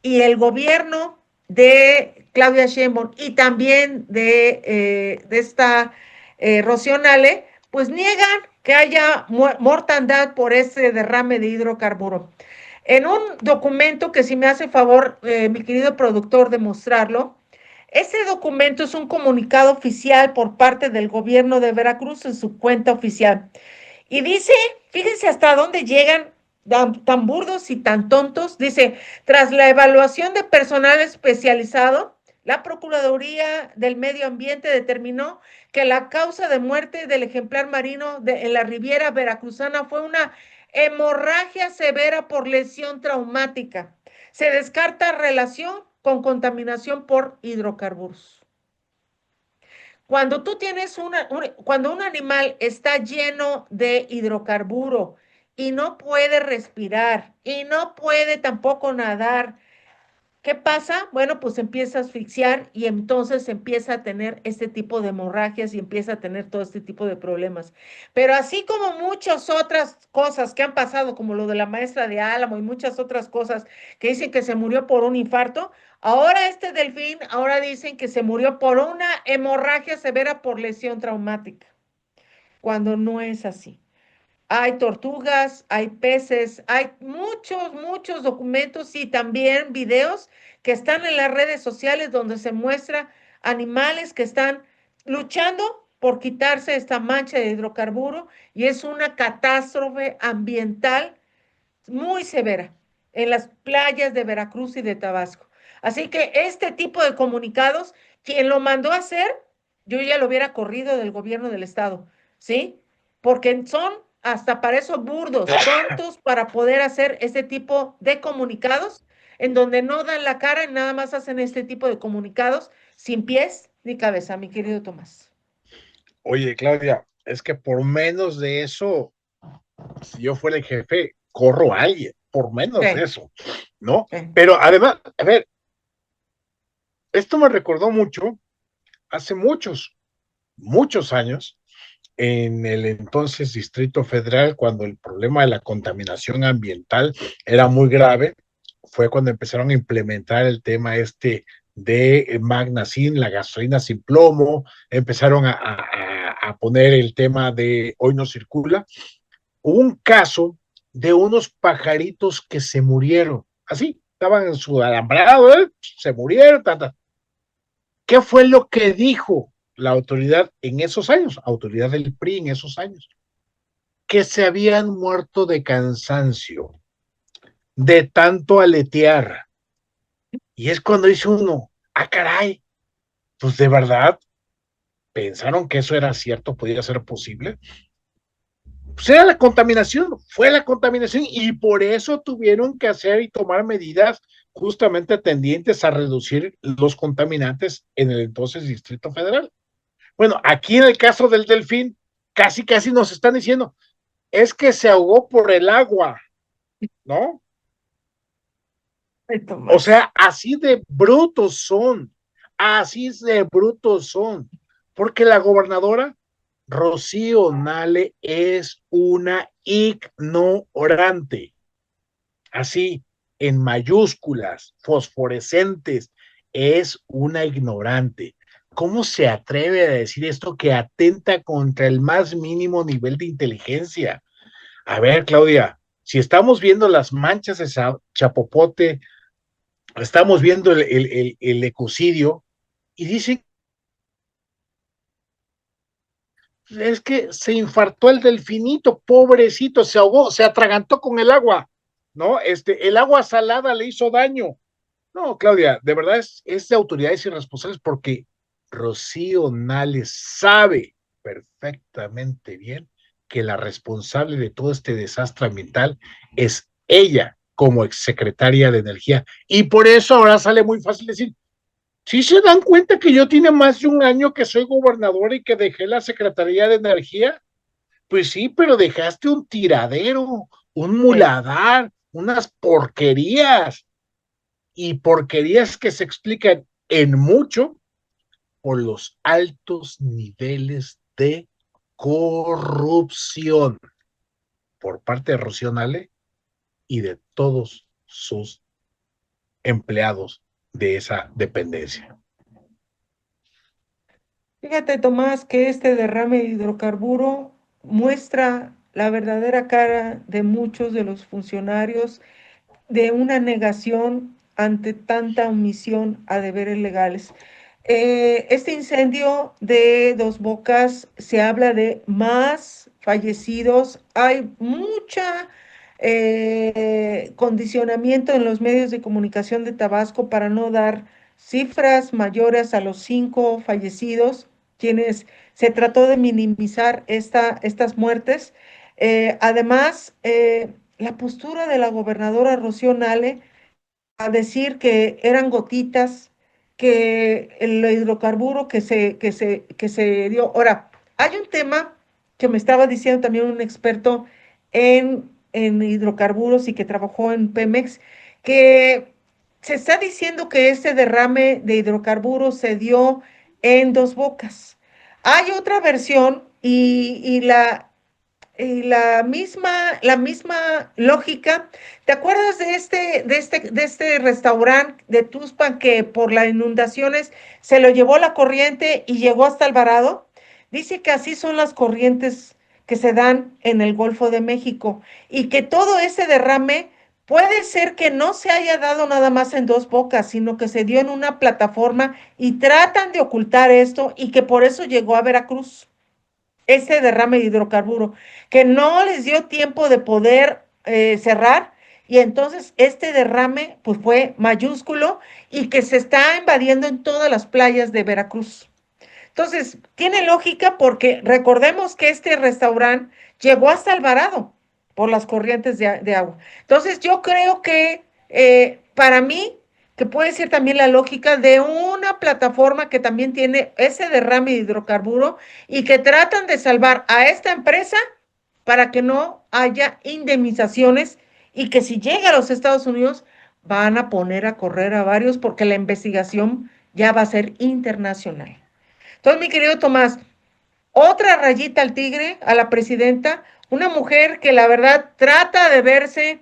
y el gobierno de Claudia Sheinbaum y también de esta Rocío Nale, pues niegan que haya mortandad por ese derrame de hidrocarburo. En un documento que si me hace favor, mi querido productor, de mostrarlo, ese documento es un comunicado oficial por parte del gobierno de Veracruz en su cuenta oficial. Y dice, fíjense hasta dónde llegan tan burdos y tan tontos. Dice, tras la evaluación de personal especializado, la Procuraduría del Medio Ambiente determinó que la causa de muerte del ejemplar marino en la Riviera Veracruzana fue una hemorragia severa por lesión traumática. Se descarta relación con contaminación por hidrocarburos. Cuando tú tienes cuando un animal está lleno de hidrocarburo y no puede respirar y no puede tampoco nadar, ¿qué pasa? Bueno, pues empieza a asfixiar y entonces empieza a tener este tipo de hemorragias y empieza a tener todo este tipo de problemas. Pero así como muchas otras cosas que han pasado, como lo de la maestra de Álamo y muchas otras cosas que dicen que se murió por un infarto, ahora este delfín, ahora dicen que se murió por una hemorragia severa por lesión traumática, cuando no es así. Hay tortugas, hay peces, hay muchos documentos y también videos que están en las redes sociales donde se muestra animales que están luchando por quitarse esta mancha de hidrocarburo y es una catástrofe ambiental muy severa en las playas de Veracruz y de Tabasco. Así que este tipo de comunicados, quien lo mandó a hacer, yo ya lo hubiera corrido del gobierno del estado, ¿sí? Porque son hasta para eso burdos, tontos para poder hacer este tipo de comunicados en donde no dan la cara y nada más hacen este tipo de comunicados sin pies ni cabeza, mi querido Tomás. Oye, Claudia, es que por menos de eso, si yo fuera el jefe, corro a alguien, por menos de Sí, eso, ¿no? sí. Pero además, a ver, esto me recordó mucho hace muchos años, en el entonces Distrito Federal, cuando el problema de la contaminación ambiental era muy grave, fue cuando empezaron a implementar el tema este de Magna Sin, la gasolina sin plomo, empezaron a poner el tema de hoy no circula. Hubo un caso de unos pajaritos que se murieron, así, estaban en su alambrado, se murieron, tanta. ¿Qué fue lo que dijo la autoridad en esos años, autoridad del PRI en esos años? Que se habían muerto de cansancio, de tanto aletear. Y es cuando dice uno, ah, caray, pues de verdad pensaron que eso era cierto, podía ser posible. Pues era la contaminación, fue la contaminación y por eso tuvieron que hacer y tomar medidas justamente tendientes a reducir los contaminantes en el entonces Distrito Federal. Bueno, aquí en el caso del delfín, casi nos están diciendo, es que se ahogó por el agua, ¿no? Ay, O Tomás. sea, así de brutos son, así de brutos son. porque la gobernadora Rocío Nale es una ignorante, así en mayúsculas, fosforescentes, es una ignorante. ¿Cómo se atreve a decir esto que atenta contra el más mínimo nivel de inteligencia? A ver, Claudia, si estamos viendo las manchas de Chapopote, estamos viendo el ecocidio, y dicen, es que se infartó el delfinito, pobrecito, se ahogó, se atragantó con el agua, ¿no? El agua salada le hizo daño. No, Claudia, de verdad es de autoridades irresponsables porque Rocío Nales sabe perfectamente bien que la responsable de todo este desastre ambiental es ella como exsecretaria de Energía. Y por eso ahora sale muy fácil decir, ¿sí se dan cuenta que yo tiene más de un año que soy gobernador y que dejé la Secretaría de Energía? Pues sí, pero dejaste un tiradero, un Sí. muladar, unas porquerías y porquerías que se explican en mucho por los altos niveles de corrupción por parte de Rocío Nale y de todos sus empleados de esa dependencia. Fíjate, Tomás, que este derrame de hidrocarburo muestra la verdadera cara de muchos de los funcionarios de una negación ante tanta omisión a deberes legales. Este incendio de Dos Bocas se habla de más fallecidos. Hay mucha condicionamiento en los medios de comunicación de Tabasco para no dar cifras mayores a los 5 fallecidos, quienes se trató de minimizar estas muertes. Además, la postura de la gobernadora Rocío Nale a decir que eran gotitas, que el hidrocarburo que se dio. Ahora, hay un tema que me estaba diciendo también un experto en hidrocarburos y que trabajó en Pemex, que se está diciendo que este derrame de hidrocarburos se dio en Dos Bocas. Hay otra versión y la misma lógica. ¿Te acuerdas de este restaurante de Tuspan que por las inundaciones se lo llevó la corriente y llegó hasta Alvarado? Dice que así son las corrientes que se dan en el Golfo de México y que todo ese derrame puede ser que no se haya dado nada más en Dos Bocas, sino que se dio en una plataforma y tratan de ocultar esto y que por eso llegó a Veracruz ese derrame de hidrocarburo, que no les dio tiempo de poder cerrar y entonces este derrame pues fue mayúsculo y que se está invadiendo en todas las playas de Veracruz. Entonces, tiene lógica porque recordemos que este restaurante llegó hasta Alvarado por las corrientes de agua. Entonces, yo creo que para mí, que puede ser también la lógica de una plataforma que también tiene ese derrame de hidrocarburo y que tratan de salvar a esta empresa para que no haya indemnizaciones y que si llega a los Estados Unidos van a poner a correr a varios porque la investigación ya va a ser internacional. Entonces, mi querido Tomás, otra rayita al tigre, a la presidenta, una mujer que la verdad trata de verse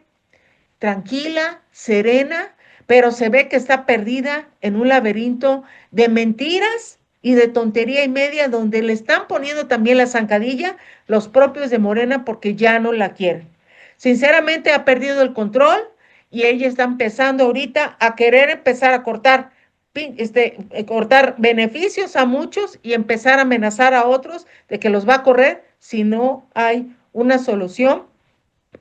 tranquila, serena, pero se ve que está perdida en un laberinto de mentiras y de tontería y media donde le están poniendo también la zancadilla los propios de Morena porque ya no la quieren. Sinceramente ha perdido el control y ella está empezando ahorita a querer empezar a cortar beneficios a muchos y empezar a amenazar a otros de que los va a correr si no hay una solución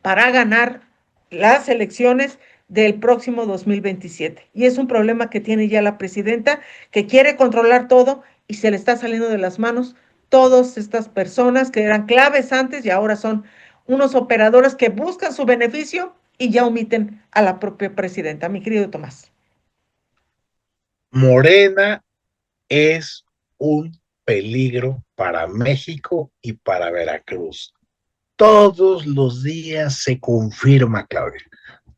para ganar las elecciones del próximo 2027. Y es un problema que tiene ya la presidenta, que quiere controlar todo y se le está saliendo de las manos todas estas personas que eran claves antes y ahora son unos operadores que buscan su beneficio y ya omiten a la propia presidenta. Mi querido Tomás. Morena es un peligro para México y para Veracruz. Todos los días se confirma, Claudia,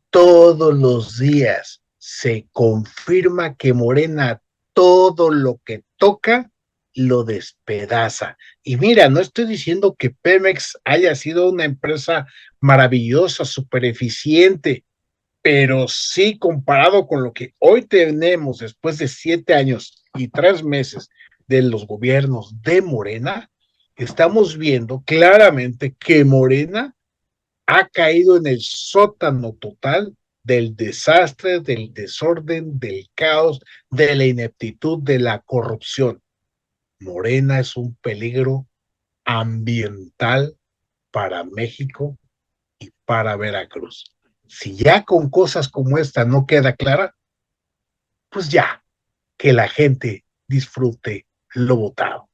todos los días se confirma que Morena todo lo que toca lo despedaza. Y mira, no estoy diciendo que Pemex haya sido una empresa maravillosa, súper eficiente, pero sí comparado con lo que hoy tenemos después de 7 años y 3 meses de los gobiernos de Morena, estamos viendo claramente que Morena ha caído en el sótano total del desastre, del desorden, del caos, de la ineptitud, de la corrupción. Morena es un peligro ambiental para México y para Veracruz. Si ya con cosas como esta no queda clara, pues ya, que la gente disfrute lo votado.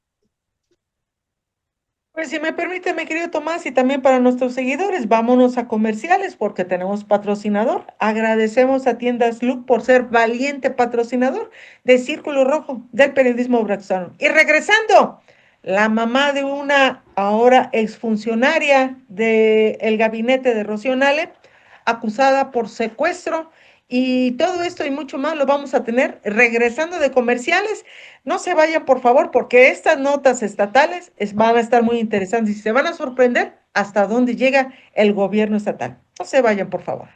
Pues si me permite, mi querido Tomás, y también para nuestros seguidores, vámonos a comerciales porque tenemos patrocinador. Agradecemos a Tiendas Look por ser valiente patrocinador de Círculo Rojo del periodismo veracruzano. Y regresando, la mamá de una ahora exfuncionaria del gabinete de Rocío Nale, acusada por secuestro, y todo esto y mucho más lo vamos a tener regresando de comerciales. No se vayan, por favor, porque estas notas estatales van a estar muy interesantes y se van a sorprender hasta dónde llega el gobierno estatal. No se vayan, por favor.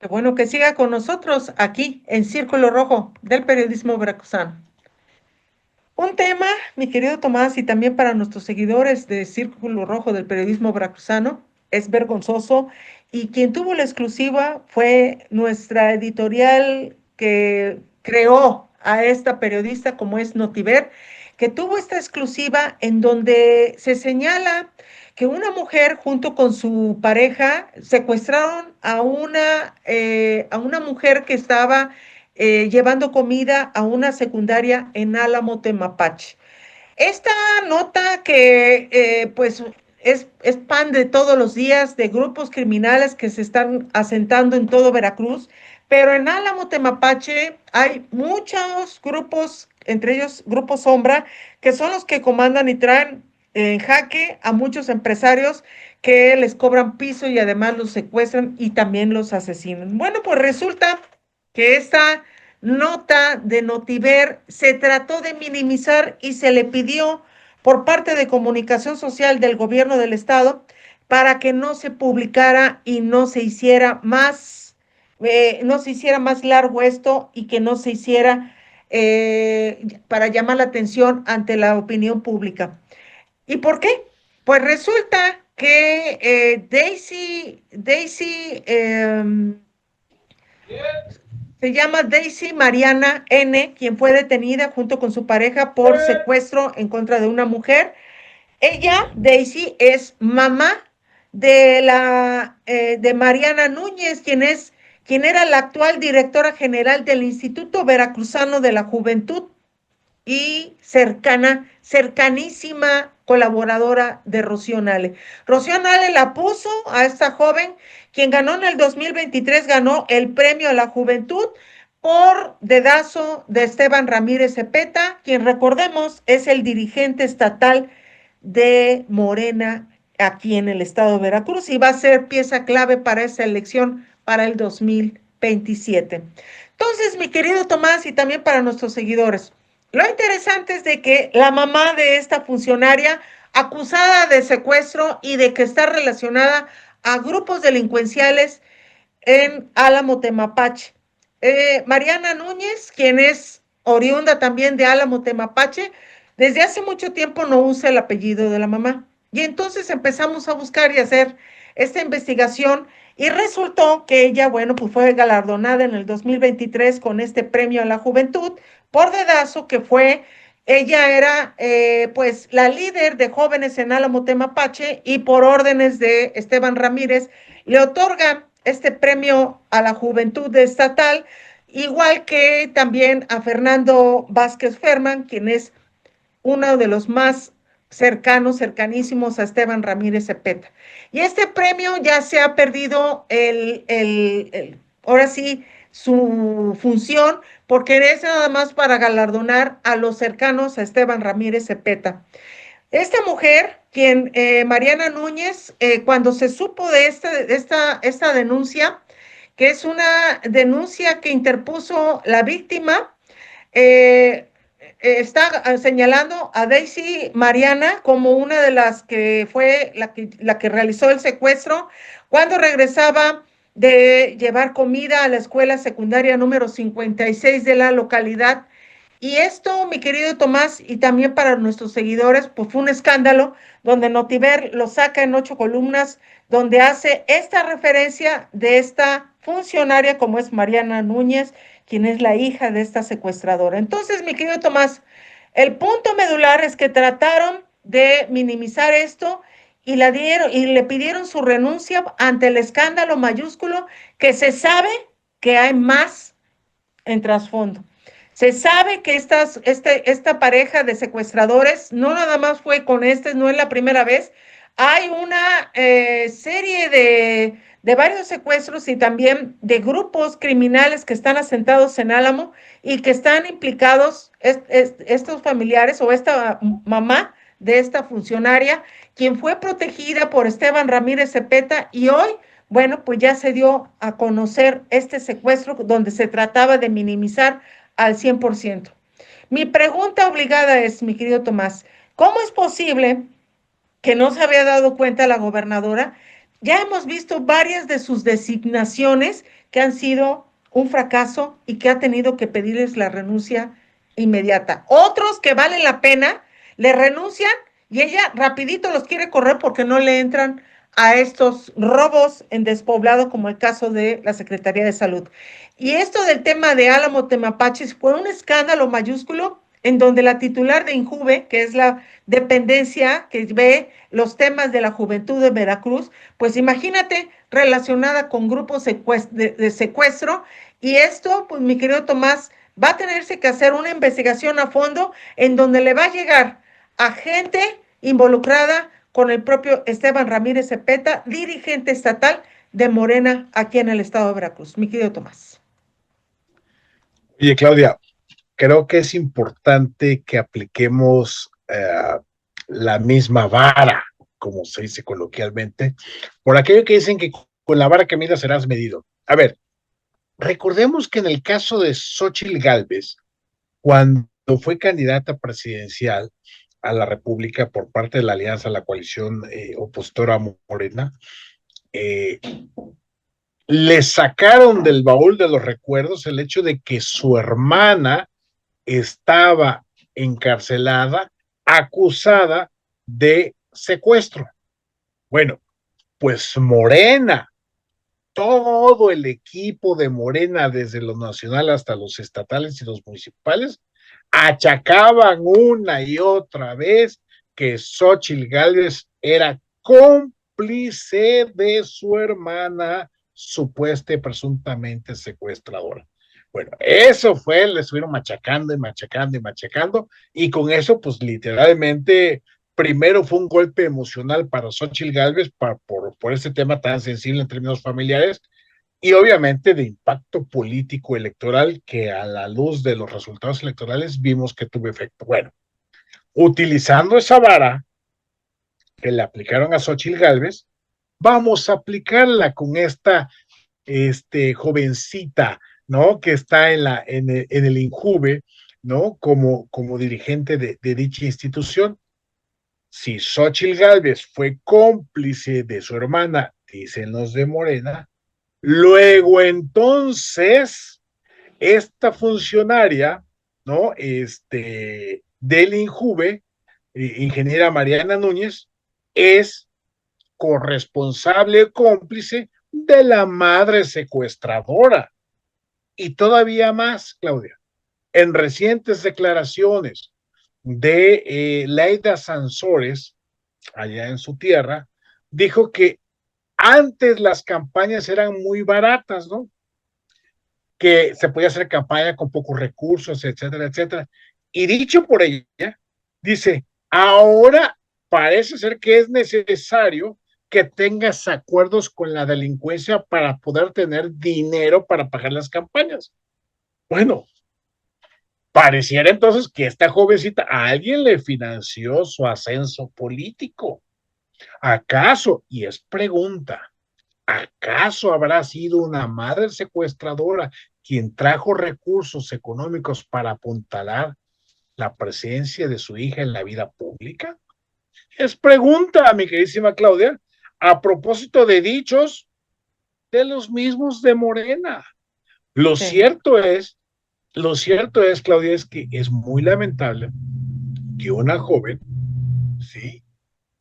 Qué bueno que siga con nosotros aquí en Círculo Rojo del periodismo veracruzano. Un tema, mi querido Tomás, y también para nuestros seguidores de Círculo Rojo del periodismo veracruzano, es vergonzoso. Y quien tuvo la exclusiva fue nuestra editorial que creó a esta periodista como es Notiver, que tuvo esta exclusiva en donde se señala que una mujer junto con su pareja secuestraron a una mujer que estaba llevando comida a una secundaria en Álamo, Temapache. Esta nota que pues es pan de todos los días de grupos criminales que se están asentando en todo Veracruz, pero en Álamo, Temapache hay muchos grupos, entre ellos Grupo Sombra, que son los que comandan y traen en jaque a muchos empresarios que les cobran piso y además los secuestran y también los asesinan. Bueno, pues resulta que esta nota de Notiver se trató de minimizar y se le pidió por parte de comunicación social del gobierno del estado para que no se publicara y no se hiciera más largo esto y que no se hiciera para llamar la atención ante la opinión pública. ¿Y por qué? Pues resulta que Daisy se llama Daisy Mariana N., quien fue detenida junto con su pareja por secuestro en contra de una mujer. Ella, Daisy, es mamá de Mariana Núñez, quien era la actual directora general del Instituto Veracruzano de la Juventud y cercanísima colaboradora de Rocío Nale. Rocío Nale la puso a esta joven, quien ganó en el 2023, ganó el premio a la juventud por dedazo de Esteban Ramírez Cepeta, quien recordemos es el dirigente estatal de Morena aquí en el estado de Veracruz y va a ser pieza clave para esa elección para el 2027. Entonces, mi querido Tomás, y también para nuestros seguidores, lo interesante es de que la mamá de esta funcionaria acusada de secuestro y de que está relacionada a grupos delincuenciales en Álamo, Temapache. Mariana Núñez, quien es oriunda también de Álamo, Temapache, desde hace mucho tiempo no usa el apellido de la mamá. Y entonces empezamos a buscar y hacer esta investigación y resultó que ella, bueno, pues fue galardonada en el 2023 con este premio a la juventud por dedazo que fue, ella era pues la líder de jóvenes en Álamo, Temapache y por órdenes de Esteban Ramírez le otorgan este premio a la juventud estatal, igual que también a Fernando Vázquez Ferman, quien es uno de los más cercanísimos a Esteban Ramírez Cepeta. Y este premio ya se ha perdido ahora sí, su función, porque es nada más para galardonar a los cercanos a Esteban Ramírez Cepeta. Esta mujer, Mariana Núñez, cuando se supo de esta denuncia, que es una denuncia que interpuso la víctima, eh, está señalando a Daisy Mariana como una de las que fue la que realizó el secuestro cuando regresaba de llevar comida a la escuela secundaria número 56 de la localidad. Y esto, mi querido Tomás, y también para nuestros seguidores, pues fue un escándalo donde Notiver lo saca en 8 columnas, donde hace esta referencia de esta funcionaria como es Mariana Núñez, quien es la hija de esta secuestradora. Entonces, mi querido Tomás, el punto medular es que trataron de minimizar esto y la dieron y le pidieron su renuncia ante el escándalo mayúsculo que se sabe que hay más en trasfondo. Se sabe que esta pareja de secuestradores no nada más fue con no es la primera vez. Hay una serie de varios secuestros y también de grupos criminales que están asentados en Álamo y que están implicados estos familiares o esta mamá de esta funcionaria, quien fue protegida por Esteban Ramírez Cepeta y hoy, bueno, pues ya se dio a conocer este secuestro donde se trataba de minimizar al 100%. Mi pregunta obligada es, mi querido Tomás, ¿cómo es posible que no se había dado cuenta la gobernadora? Ya hemos visto varias de sus designaciones que han sido un fracaso y que ha tenido que pedirles la renuncia inmediata. Otros que valen la pena le renuncian y ella rapidito los quiere correr porque no le entran a estos robos en despoblado, como el caso de la Secretaría de Salud. Y esto del tema de Álamo Temapaches fue un escándalo mayúsculo en donde la titular de INJUVE, que es la dependencia que ve los temas de la juventud de Veracruz, pues imagínate, relacionada con grupos de secuestro, y esto, pues mi querido Tomás, va a tenerse que hacer una investigación a fondo en donde le va a llegar a gente involucrada con el propio Esteban Ramírez Cepeta, dirigente estatal de Morena aquí en el estado de Veracruz. Mi querido Tomás. Oye, Claudia, creo que es importante que apliquemos la misma vara, como se dice coloquialmente, por aquello que dicen que con la vara que midas serás medido. A ver, recordemos que en el caso de Xóchitl Gálvez, cuando fue candidata presidencial a la República por parte de la Alianza, la coalición opositora Morena, le sacaron del baúl de los recuerdos el hecho de que su hermana estaba encarcelada, acusada de secuestro. Bueno, pues Morena, todo el equipo de Morena, desde lo nacional hasta los estatales y los municipales, achacaban una y otra vez que Xochitl Gálvez era cómplice de su hermana, supuesta y presuntamente secuestradora. Bueno, eso fue, le estuvieron machacando y machacando y machacando, y con eso, pues literalmente, primero fue un golpe emocional para Xochitl Gálvez por este tema tan sensible en términos familiares, y obviamente de impacto político electoral que a la luz de los resultados electorales vimos que tuvo efecto. Bueno, utilizando esa vara que le aplicaron a Xochitl Gálvez, vamos a aplicarla con esta jovencita, ¿no? Que está en el INJUVE, ¿no? Como dirigente de dicha institución. Si Xochitl Gálvez fue cómplice de su hermana, dicen los de Morena, luego entonces esta funcionaria, ¿no? Del INJUVE, ingeniera Mariana Núñez, es corresponsable, cómplice de la madre secuestradora. Y todavía más, Claudia, en recientes declaraciones de Laida Sansores, allá en su tierra, dijo que antes las campañas eran muy baratas, ¿no? Que se podía hacer campaña con pocos recursos, etcétera, etcétera. Y dicho por ella, dice, ahora parece ser que es necesario que tengas acuerdos con la delincuencia para poder tener dinero para pagar las campañas. Bueno, pareciera entonces que esta jovencita, a alguien le financió su ascenso político. ¿Acaso? Y es pregunta, ¿acaso habrá sido una madre secuestradora quien trajo recursos económicos para apuntalar la presencia de su hija en la vida pública? Es pregunta, mi queridísima Claudia, a propósito de dichos de los mismos de Morena. Lo Sí. cierto es, lo cierto es, Claudia, es que es muy lamentable que una joven, sí,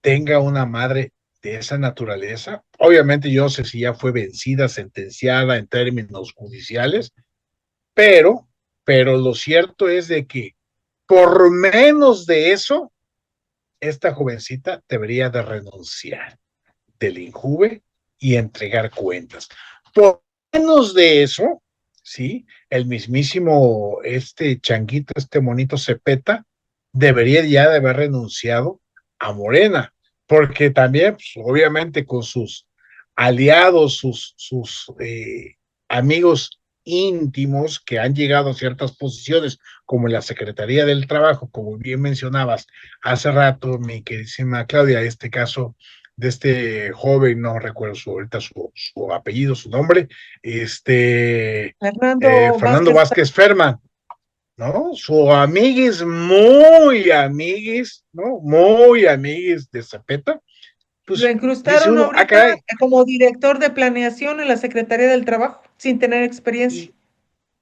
tenga una madre de esa naturaleza. Obviamente yo no sé si ya fue vencida, sentenciada en términos judiciales, pero, pero lo cierto es de que por menos de eso, esta jovencita debería de renunciar del INJUVE y entregar cuentas. Por menos de eso, ¿sí? El mismísimo changuito, monito Cepeta, debería ya de haber renunciado a Morena, porque también, pues, obviamente, con sus aliados, sus amigos íntimos que han llegado a ciertas posiciones, como en la Secretaría del Trabajo, como bien mencionabas hace rato, mi queridísima Claudia, este caso de este joven, no recuerdo ahorita su apellido, su nombre, Fernando Fernando Vázquez, Vázquez Ferman, ¿no? Su amiguis, muy amiguis, ¿no? Muy amiguis de Zapeta, lo pues dice incrustaron uno, ah, ahorita caray, como director de planeación en la Secretaría del Trabajo, sin tener experiencia.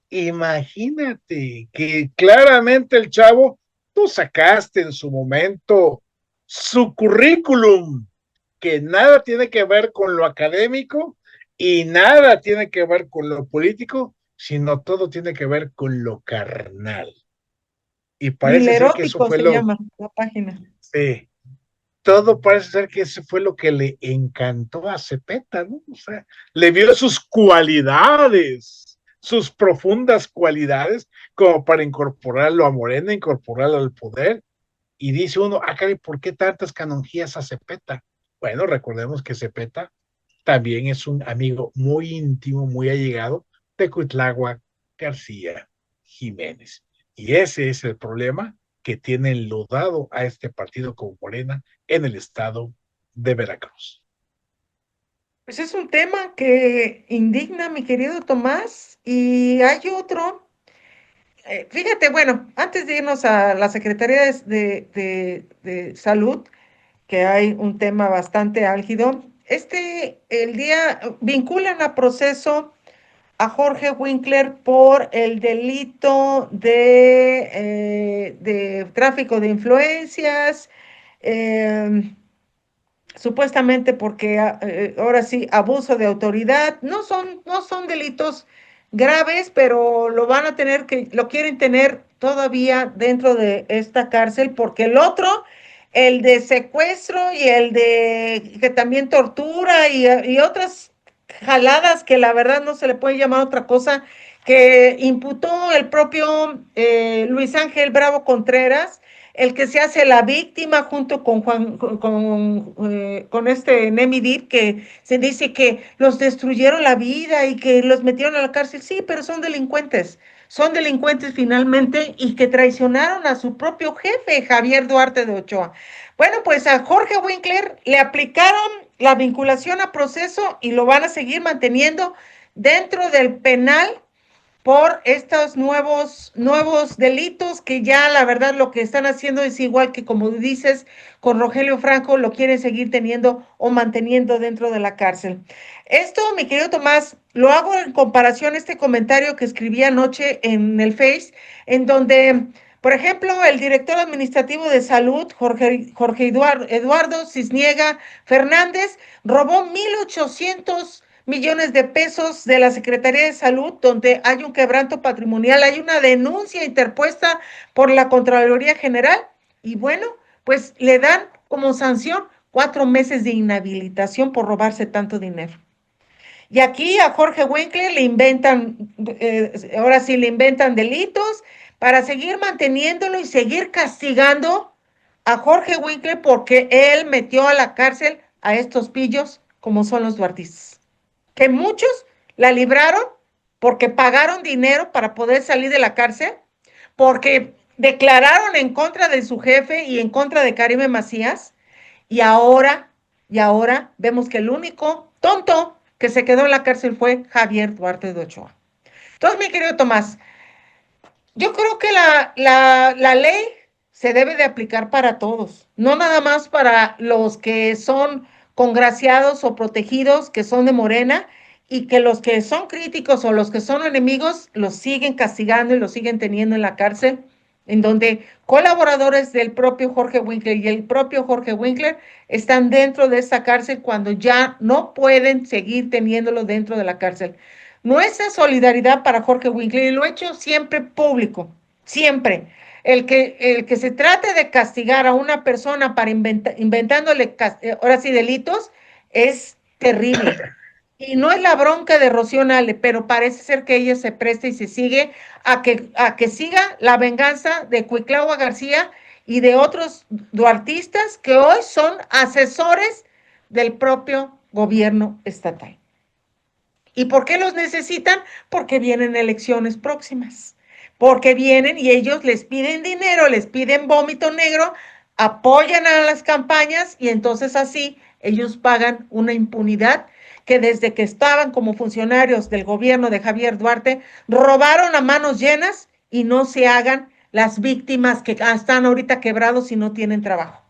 y imagínate que claramente el chavo, tú sacaste en su momento su currículum, que nada tiene que ver con lo académico y nada tiene que ver con lo político, sino todo tiene que ver con lo carnal. Y parece ser que eso Milerótico fue se lo, llama la página. todo parece ser que eso fue lo que le encantó a Cepeta, ¿no? O sea, le vio sus cualidades, sus profundas cualidades, como para incorporarlo a Morena, incorporarlo al poder. Y dice uno, ah, caray, ¿por qué tantas canonjías a Cepeta? Bueno, recordemos que Cepeta también es un amigo muy íntimo, muy allegado de Cuitláhuac García Jiménez. Y ese es el problema que tiene enlodado a este partido como Morena en el estado de Veracruz. Pues es un tema que indigna, mi querido Tomás, y hay otro. Fíjate, bueno, antes de irnos a la Secretaría de Salud, que hay un tema bastante álgido, el día vinculan a proceso a Jorge Winkler por el delito de tráfico de influencias. supuestamente porque ahora sí, abuso de autoridad, no son delitos graves, pero lo quieren tener todavía dentro de esta cárcel, porque el otro, el de secuestro y el de que también tortura y otras jaladas que la verdad no se le puede llamar otra cosa, que imputó el propio Luis Ángel Bravo Contreras, el que se hace la víctima junto con con este Nemi Deep, que se dice que los destruyeron la vida y que los metieron a la cárcel. Sí, pero son delincuentes finalmente y que traicionaron a su propio jefe, Javier Duarte de Ochoa. Bueno, pues a Jorge Winkler le aplicaron la vinculación a proceso y lo van a seguir manteniendo dentro del penal por estos nuevos delitos que ya la verdad lo que están haciendo es igual que como dices con Rogelio Franco, lo quieren seguir teniendo o manteniendo dentro de la cárcel. Esto, mi querido Tomás, lo hago en comparación a este comentario que escribí anoche en el Face, en donde, por ejemplo, el director administrativo de salud, Jorge Eduardo Cisniega Fernández, robó 1,800 millones de pesos de la Secretaría de Salud, donde hay un quebranto patrimonial, hay una denuncia interpuesta por la Contraloría General y bueno, pues le dan como sanción 4 meses de inhabilitación por robarse tanto dinero. Y aquí a Jorge Winkler le inventan, ahora sí le inventan delitos para seguir manteniéndolo y seguir castigando a Jorge Winkler porque él metió a la cárcel a estos pillos como son los duartistas que muchos la libraron porque pagaron dinero para poder salir de la cárcel, porque declararon en contra de su jefe y en contra de Karime Macías, y ahora, y ahora vemos que el único tonto que se quedó en la cárcel fue Javier Duarte de Ochoa. Entonces, mi querido Tomás, yo creo que la ley se debe de aplicar para todos, no nada más para los que son congraciados o protegidos, que son de Morena, y que los que son críticos o los que son enemigos los siguen castigando y los siguen teniendo en la cárcel, en donde colaboradores del propio Jorge Winkler y el propio Jorge Winkler están dentro de esa cárcel cuando ya no pueden seguir teniéndolo dentro de la cárcel. Nuestra solidaridad para Jorge Winkler, y lo he hecho siempre público, siempre. El que se trate de castigar a una persona para inventándole, ahora sí, delitos, es terrible. Y no es la bronca de Rocío Nale, pero parece ser que ella se presta y se sigue a que siga la venganza de Cuitlahua García y de otros duartistas que hoy son asesores del propio gobierno estatal. ¿Y por qué los necesitan? Porque vienen elecciones próximas. Porque vienen y ellos les piden dinero, les piden vómito negro, apoyan a las campañas y entonces así ellos pagan una impunidad que desde que estaban como funcionarios del gobierno de Javier Duarte robaron a manos llenas y no se hagan las víctimas que están ahorita quebrados y no tienen trabajo.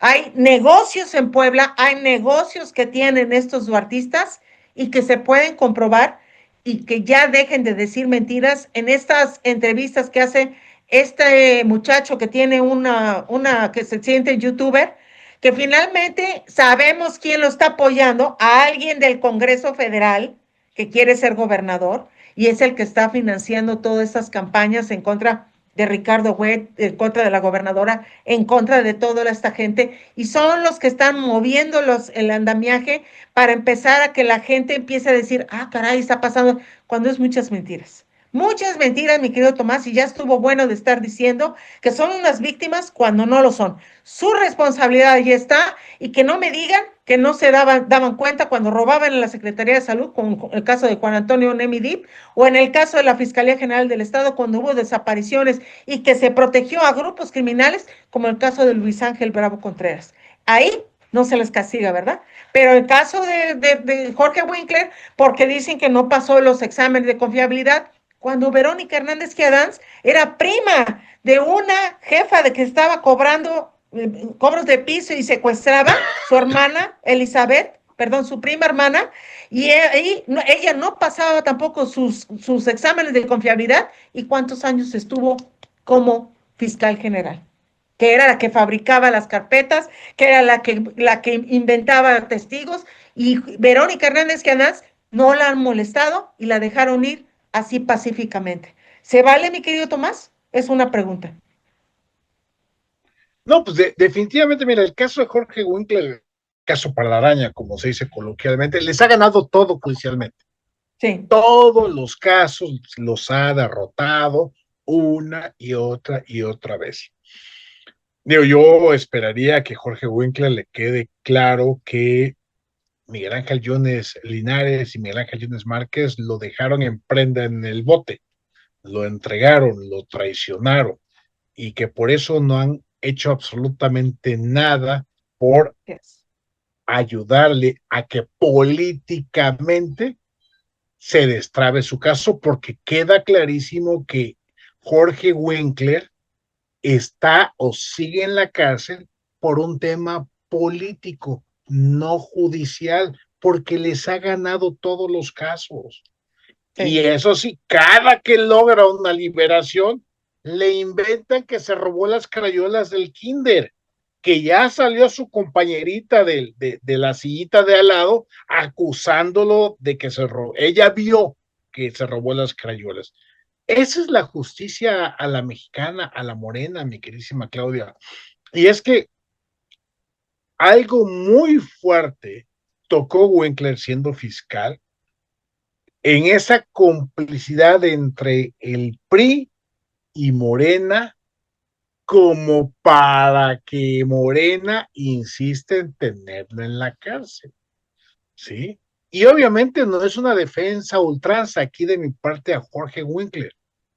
Hay negocios en Puebla, hay negocios que tienen estos duartistas y que se pueden comprobar y que ya dejen de decir mentiras en estas entrevistas que hace este muchacho que tiene que se siente youtuber, que finalmente sabemos quién lo está apoyando, a alguien del Congreso Federal que quiere ser gobernador y es el que está financiando todas estas campañas en contra de Ricardo Huet, en contra de la gobernadora, en contra de toda esta gente, y son los que están moviendo el andamiaje para empezar a que la gente empiece a decir, ah, caray, está pasando, cuando es muchas mentiras. Muchas mentiras, mi querido Tomás, y ya estuvo bueno de estar diciendo que son unas víctimas cuando no lo son. Su responsabilidad ya está, y que no me digan que no se daban cuenta cuando robaban en la Secretaría de Salud, con el caso de Juan Antonio Nemi Deep, o en el caso de la Fiscalía General del Estado, cuando hubo desapariciones y que se protegió a grupos criminales, como el caso de Luis Ángel Bravo Contreras. Ahí no se les castiga, ¿verdad? Pero el caso de Jorge Winkler, porque dicen que no pasó los exámenes de confiabilidad, cuando Verónica Hernández Guiadans era prima de una jefa de que estaba cobrando cobros de piso y secuestraba su hermana Elizabeth, perdón, su prima hermana, y ella no pasaba tampoco sus exámenes de confiabilidad. ¿Y cuántos años estuvo como fiscal general? que era la que fabricaba las carpetas, que era la que inventaba testigos, y Verónica Hernández Canaz no la han molestado y la dejaron ir así pacíficamente. ¿Se vale, mi querido Tomás? Es una pregunta. No, pues definitivamente, mira, el caso de Jorge Winkler, caso para la araña, como se dice coloquialmente, les ha ganado todo judicialmente. Sí. Todos los casos los ha derrotado una y otra vez. Digo, yo esperaría que Jorge Winkler le quede claro que Miguel Ángel Yunes Linares y Miguel Ángel Yunes Márquez lo dejaron en prenda en el bote, lo entregaron, lo traicionaron y que por eso no han hecho absolutamente nada por Yes. ayudarle a que políticamente se destrabe su caso, porque queda clarísimo que Jorge Winkler está o sigue en la cárcel por un tema político, no judicial, porque les ha ganado todos los casos. Y Sí. eso sí, cada que logra una liberación, le inventan que se robó las crayolas del kinder, que ya salió su compañerita de la sillita de al lado acusándolo de que se robó. Ella vio que se robó las crayolas. Esa es la justicia a la mexicana, a la morena, mi queridísima Claudia. Y es que algo muy fuerte tocó Winkler siendo fiscal en esa complicidad entre el PRI y Morena, como para que Morena insiste en tenerlo en la cárcel, ¿sí? Y obviamente no es una defensa ultranza aquí de mi parte a Jorge Winkler.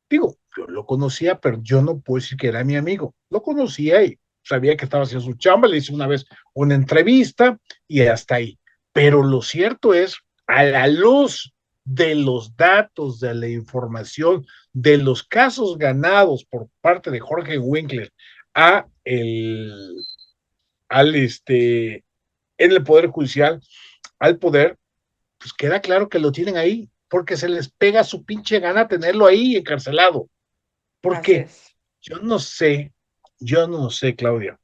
Digo, yo lo conocía, pero yo no puedo decir que era mi amigo. Lo conocía y sabía que estaba haciendo su chamba, le hice una vez una entrevista y hasta ahí. Pero lo cierto es, a la luz de los datos, de la información, de los casos ganados por parte de Jorge Winkler a al en el Poder Judicial, al Poder, pues queda claro que lo tienen ahí, porque se les pega su pinche gana tenerlo ahí encarcelado. ¿Por Así qué? es. Yo no sé, yo no sé, Claudia,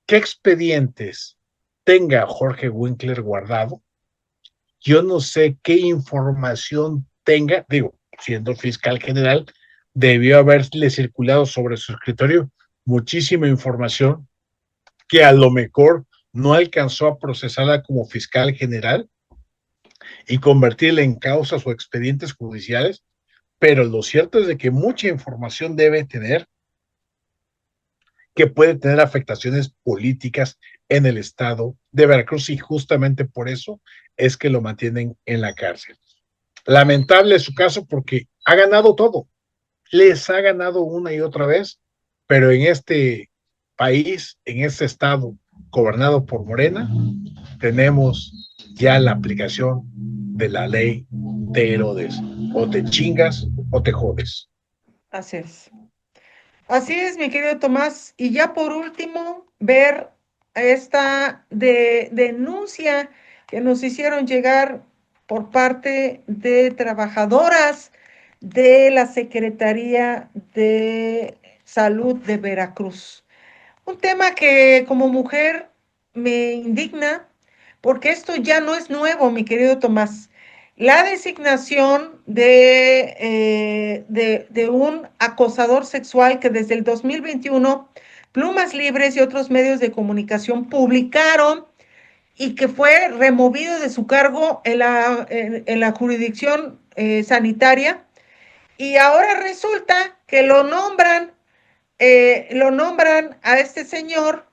qué expedientes tenga Jorge Winkler guardado. Yo no sé qué información tenga, digo, siendo fiscal general, debió haberle circulado sobre su escritorio muchísima información que a lo mejor no alcanzó a procesarla como fiscal general y convertirla en causas o expedientes judiciales, pero lo cierto es de que mucha información debe tener que puede tener afectaciones políticas en el estado de Veracruz y justamente por eso es que lo mantienen en la cárcel. Lamentable su caso porque ha ganado todo, les ha ganado una y otra vez, pero en este país, en este estado gobernado por Morena, tenemos ya la aplicación de la ley de Herodes. O te chingas o te jodes. Así es. Así es, mi querido Tomás. Y ya por último, ver esta denuncia que nos hicieron llegar por parte de trabajadoras de la Secretaría de Salud de Veracruz. Un tema que como mujer me indigna porque esto ya no es nuevo, mi querido Tomás. La designación de un acosador sexual que desde el 2021 Plumas Libres y otros medios de comunicación publicaron y que fue removido de su cargo en la jurisdicción sanitaria. Y ahora resulta que lo nombran a este señor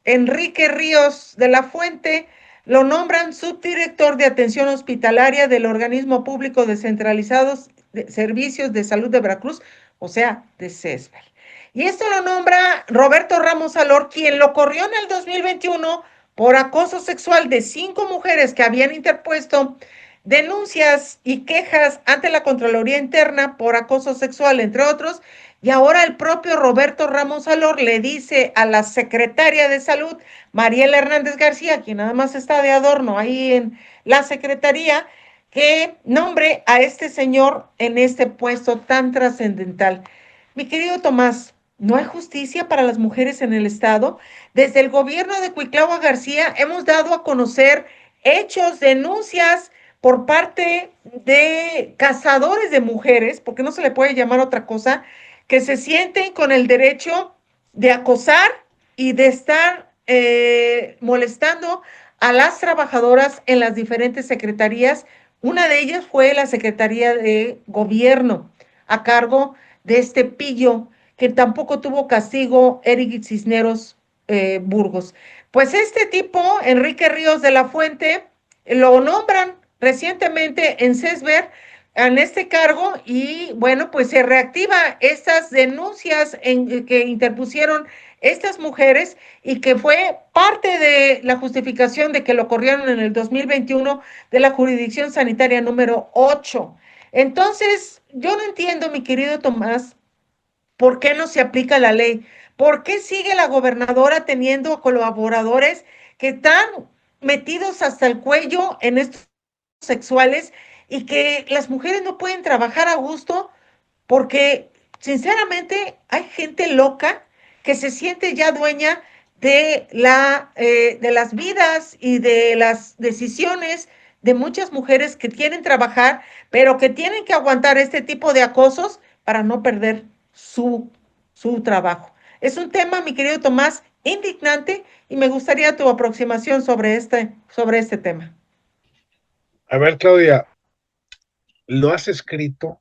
Enrique Ríos de la Fuente, lo nombran subdirector de atención hospitalaria del organismo público descentralizado de servicios de salud de Veracruz, o sea, de CESVER. Y esto lo nombra Roberto Ramos Alor, quien lo corrió en el 2021 por acoso sexual de 5 mujeres que habían interpuesto denuncias y quejas ante la Contraloría Interna por acoso sexual, entre otros, y ahora el propio Roberto Ramos Alor le dice a la secretaria de Salud, Mariela Hernández García, quien nada más está de adorno ahí en la secretaría, que nombre a este señor en este puesto tan trascendental. Mi querido Tomás, No hay justicia para las mujeres en el estado. Desde el gobierno de Cuitlahua García hemos dado a conocer hechos, denuncias por parte de cazadores de mujeres, porque no se le puede llamar otra cosa, que se sienten con el derecho de acosar y de estar molestando a las trabajadoras en las diferentes secretarías. Una de ellas fue la Secretaría de Gobierno, a cargo de este pillo que tampoco tuvo castigo, Eric Cisneros Burgos. Pues este tipo, Enrique Ríos de la Fuente, lo nombran recientemente en CESBER en este cargo y bueno, pues se reactiva estas denuncias que interpusieron estas mujeres y que fue parte de la justificación de que lo corrieron en el 2021 de la jurisdicción sanitaria número 8. Entonces, yo no entiendo, mi querido Tomás, ¿por qué no se aplica la ley? ¿Por qué sigue la gobernadora teniendo colaboradores que están metidos hasta el cuello en estos sexuales y que las mujeres no pueden trabajar a gusto porque sinceramente hay gente loca que se siente ya dueña de las vidas y de las decisiones de muchas mujeres que quieren trabajar, pero que tienen que aguantar este tipo de acosos para no perder su, su trabajo. Es un tema, mi querido Tomás, indignante y me gustaría tu aproximación sobre este tema. A ver, Claudia, lo has escrito,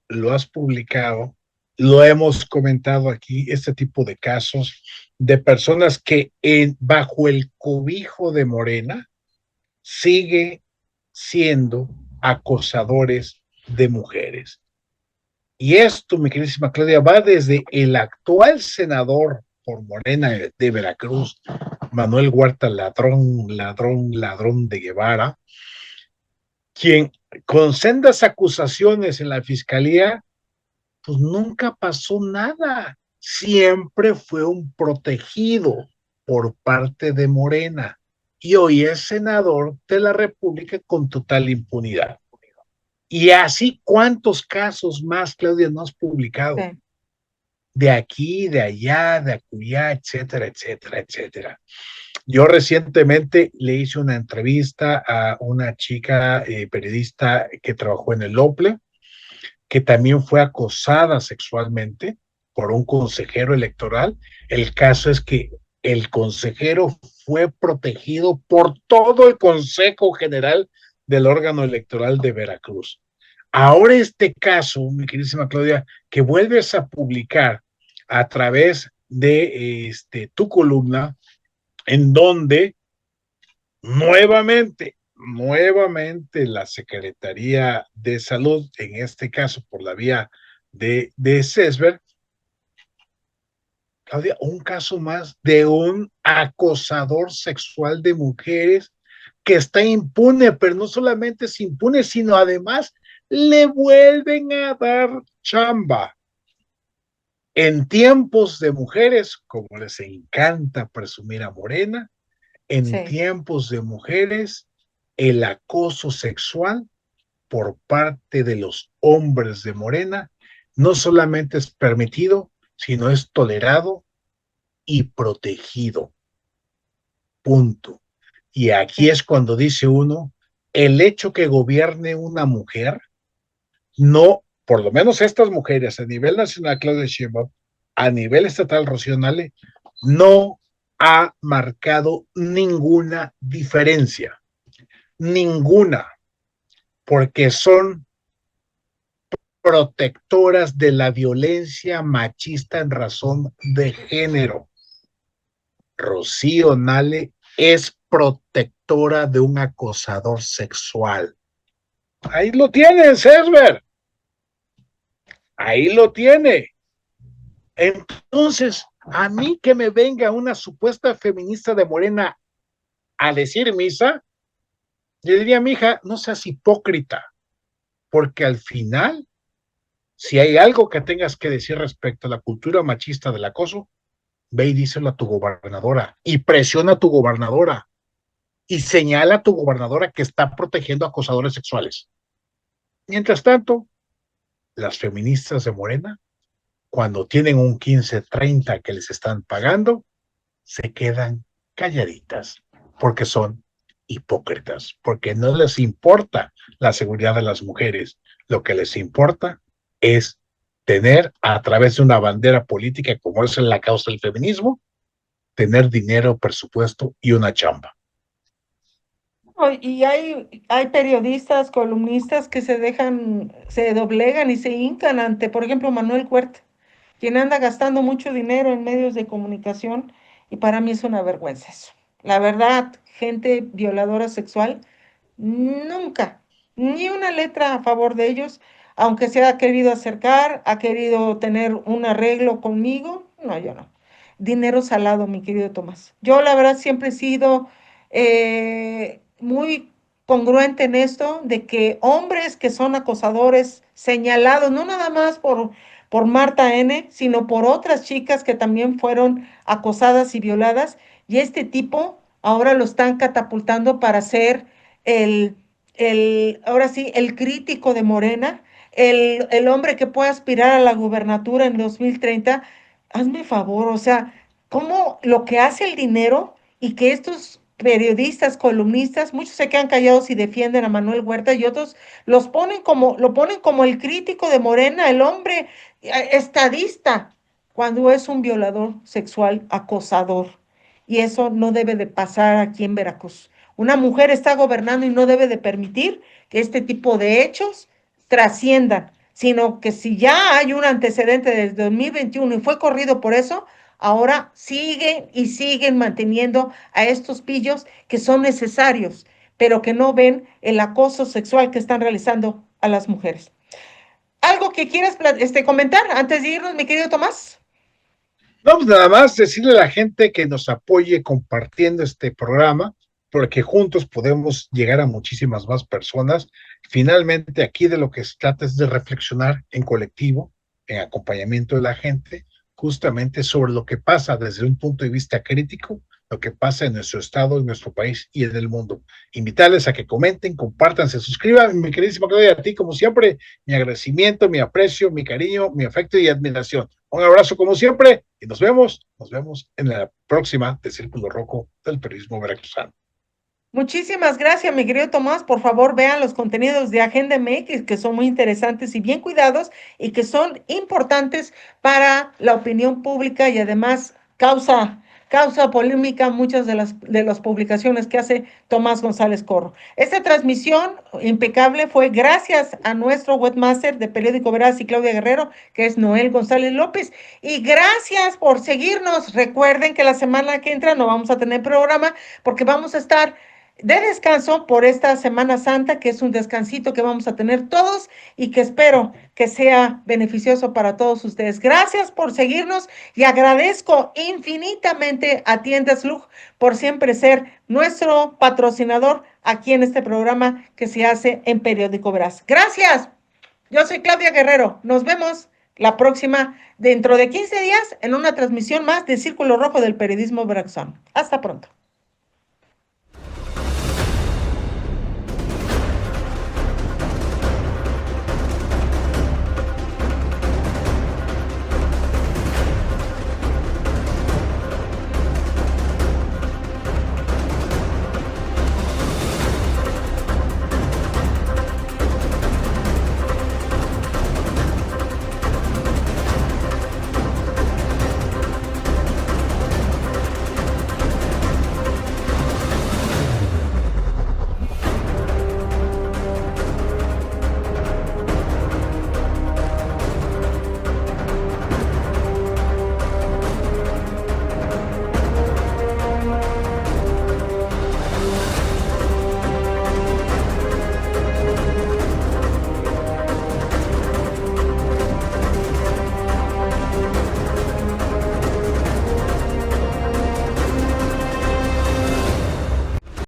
lo has publicado, lo hemos comentado aquí, este tipo de casos de personas que bajo el cobijo de Morena sigue siendo acosadores de mujeres. Y esto, mi queridísima Claudia, va desde el actual senador por Morena de Veracruz, Manuel Huerta Ladrón de Guevara, quien con sendas acusaciones en la fiscalía, pues nunca pasó nada. Siempre fue un protegido por parte de Morena. Y hoy es senador de la República con total impunidad. Y así, ¿cuántos casos más, Claudia, no has publicado? Sí. De aquí, de allá, de acullá, etcétera, etcétera, etcétera. Yo recientemente le hice una entrevista a una chica periodista que trabajó en el OPLE, que también fue acosada sexualmente por un consejero electoral. El caso es que el consejero fue protegido por todo el Consejo General del órgano electoral de Veracruz. Ahora este caso, mi queridísima Claudia, que vuelves a publicar a través de tu columna, en donde nuevamente la Secretaría de Salud, en este caso por la vía de CESBER, Claudia, un caso más de un acosador sexual de mujeres que está impune, pero no solamente es impune, sino además le vuelven a dar chamba. En tiempos de mujeres, como les encanta presumir a Morena, en Sí. tiempos de mujeres, el acoso sexual por parte de los hombres de Morena no solamente es permitido, sino es tolerado y protegido. Punto. Y aquí Sí. es cuando dice uno, el hecho que gobierne una mujer, no, por lo menos estas mujeres a nivel nacional, Claudia Sheinbaum, a nivel estatal, Rocío Nale, no ha marcado ninguna diferencia, ninguna, porque son protectoras de la violencia machista en razón de género. Rocío Nale es protectora de un acosador sexual. Ahí lo tiene, César. Ahí lo tiene. Entonces, a mí que me venga una supuesta feminista de Morena a decir misa, le diría a mi hija, no seas hipócrita, porque al final, si hay algo que tengas que decir respecto a la cultura machista del acoso, ve y díselo a tu gobernadora y presiona a tu gobernadora y señala a tu gobernadora que está protegiendo a acosadores sexuales. Mientras tanto, las feministas de Morena cuando tienen un 15-30 que les están pagando, se quedan calladitas porque son hipócritas, porque no les importa la seguridad de las mujeres. Lo que les importa es tener, a través de una bandera política como es la causa del feminismo, tener dinero, presupuesto y una chamba. Y hay periodistas, columnistas que se dejan, se doblegan y se hincan ante, por ejemplo, Manuel Huerta, quien anda gastando mucho dinero en medios de comunicación y para mí es una vergüenza eso. La verdad, gente violadora sexual, nunca, ni una letra a favor de ellos, aunque se ha querido acercar, ha querido tener un arreglo conmigo, no, yo no. Dinero salado, mi querido Tomás. Yo la verdad siempre he sido muy congruente en esto de que hombres que son acosadores señalados, no nada más por Marta N., sino por otras chicas que también fueron acosadas y violadas, y este tipo ahora lo están catapultando para ser el, ahora sí, el crítico de Morena, el hombre que puede aspirar a la gubernatura en 2030. Hazme favor, o sea, cómo lo que hace el dinero y que estos periodistas, columnistas, muchos se quedan callados y defienden a Manuel Huerta y otros lo ponen como el crítico de Morena, el hombre estadista, cuando es un violador sexual, acosador. Y eso no debe de pasar aquí en Veracruz. Una mujer está gobernando y no debe de permitir que este tipo de hechos trasciendan, sino que si ya hay un antecedente desde 2021 y fue corrido por eso, ahora siguen y siguen manteniendo a estos pillos que son necesarios, pero que no ven el acoso sexual que están realizando a las mujeres. ¿Algo que quieras comentar antes de irnos, mi querido Tomás? No, pues nada más decirle a la gente que nos apoye compartiendo este programa, porque juntos podemos llegar a muchísimas más personas. Finalmente, aquí de lo que se trata es de reflexionar en colectivo, en acompañamiento de la gente, justamente sobre lo que pasa desde un punto de vista crítico, lo que pasa en nuestro estado, en nuestro país y en el mundo. Invitarles a que comenten, compartan, se suscriban. Mi queridísima Claudia, a ti, como siempre, mi agradecimiento, mi aprecio, mi cariño, mi afecto y admiración. Un abrazo como siempre y nos vemos en la próxima de Círculo Rojo del Periodismo Veracruzano. Muchísimas gracias, mi querido Tomás. Por favor, vean los contenidos de Agenda MX, que son muy interesantes y bien cuidados y que son importantes para la opinión pública y además causa polémica muchas de las publicaciones que hace Tomás González Corro. Esta transmisión impecable fue gracias a nuestro webmaster de Periódico Veraz y Claudia Guerrero, que es Noel González López. Y gracias por seguirnos. Recuerden que la semana que entra no vamos a tener programa porque vamos a estar de descanso por esta Semana Santa, que es un descansito que vamos a tener todos y que espero que sea beneficioso para todos ustedes. Gracias por seguirnos y agradezco infinitamente a Tiendas Lug por siempre ser nuestro patrocinador aquí en este programa que se hace en Periódico Veraz. Gracias. Yo soy Claudia Guerrero. Nos vemos la próxima, dentro de 15 días, en una transmisión más de Círculo Rojo del Periodismo Veracruzano. Hasta pronto.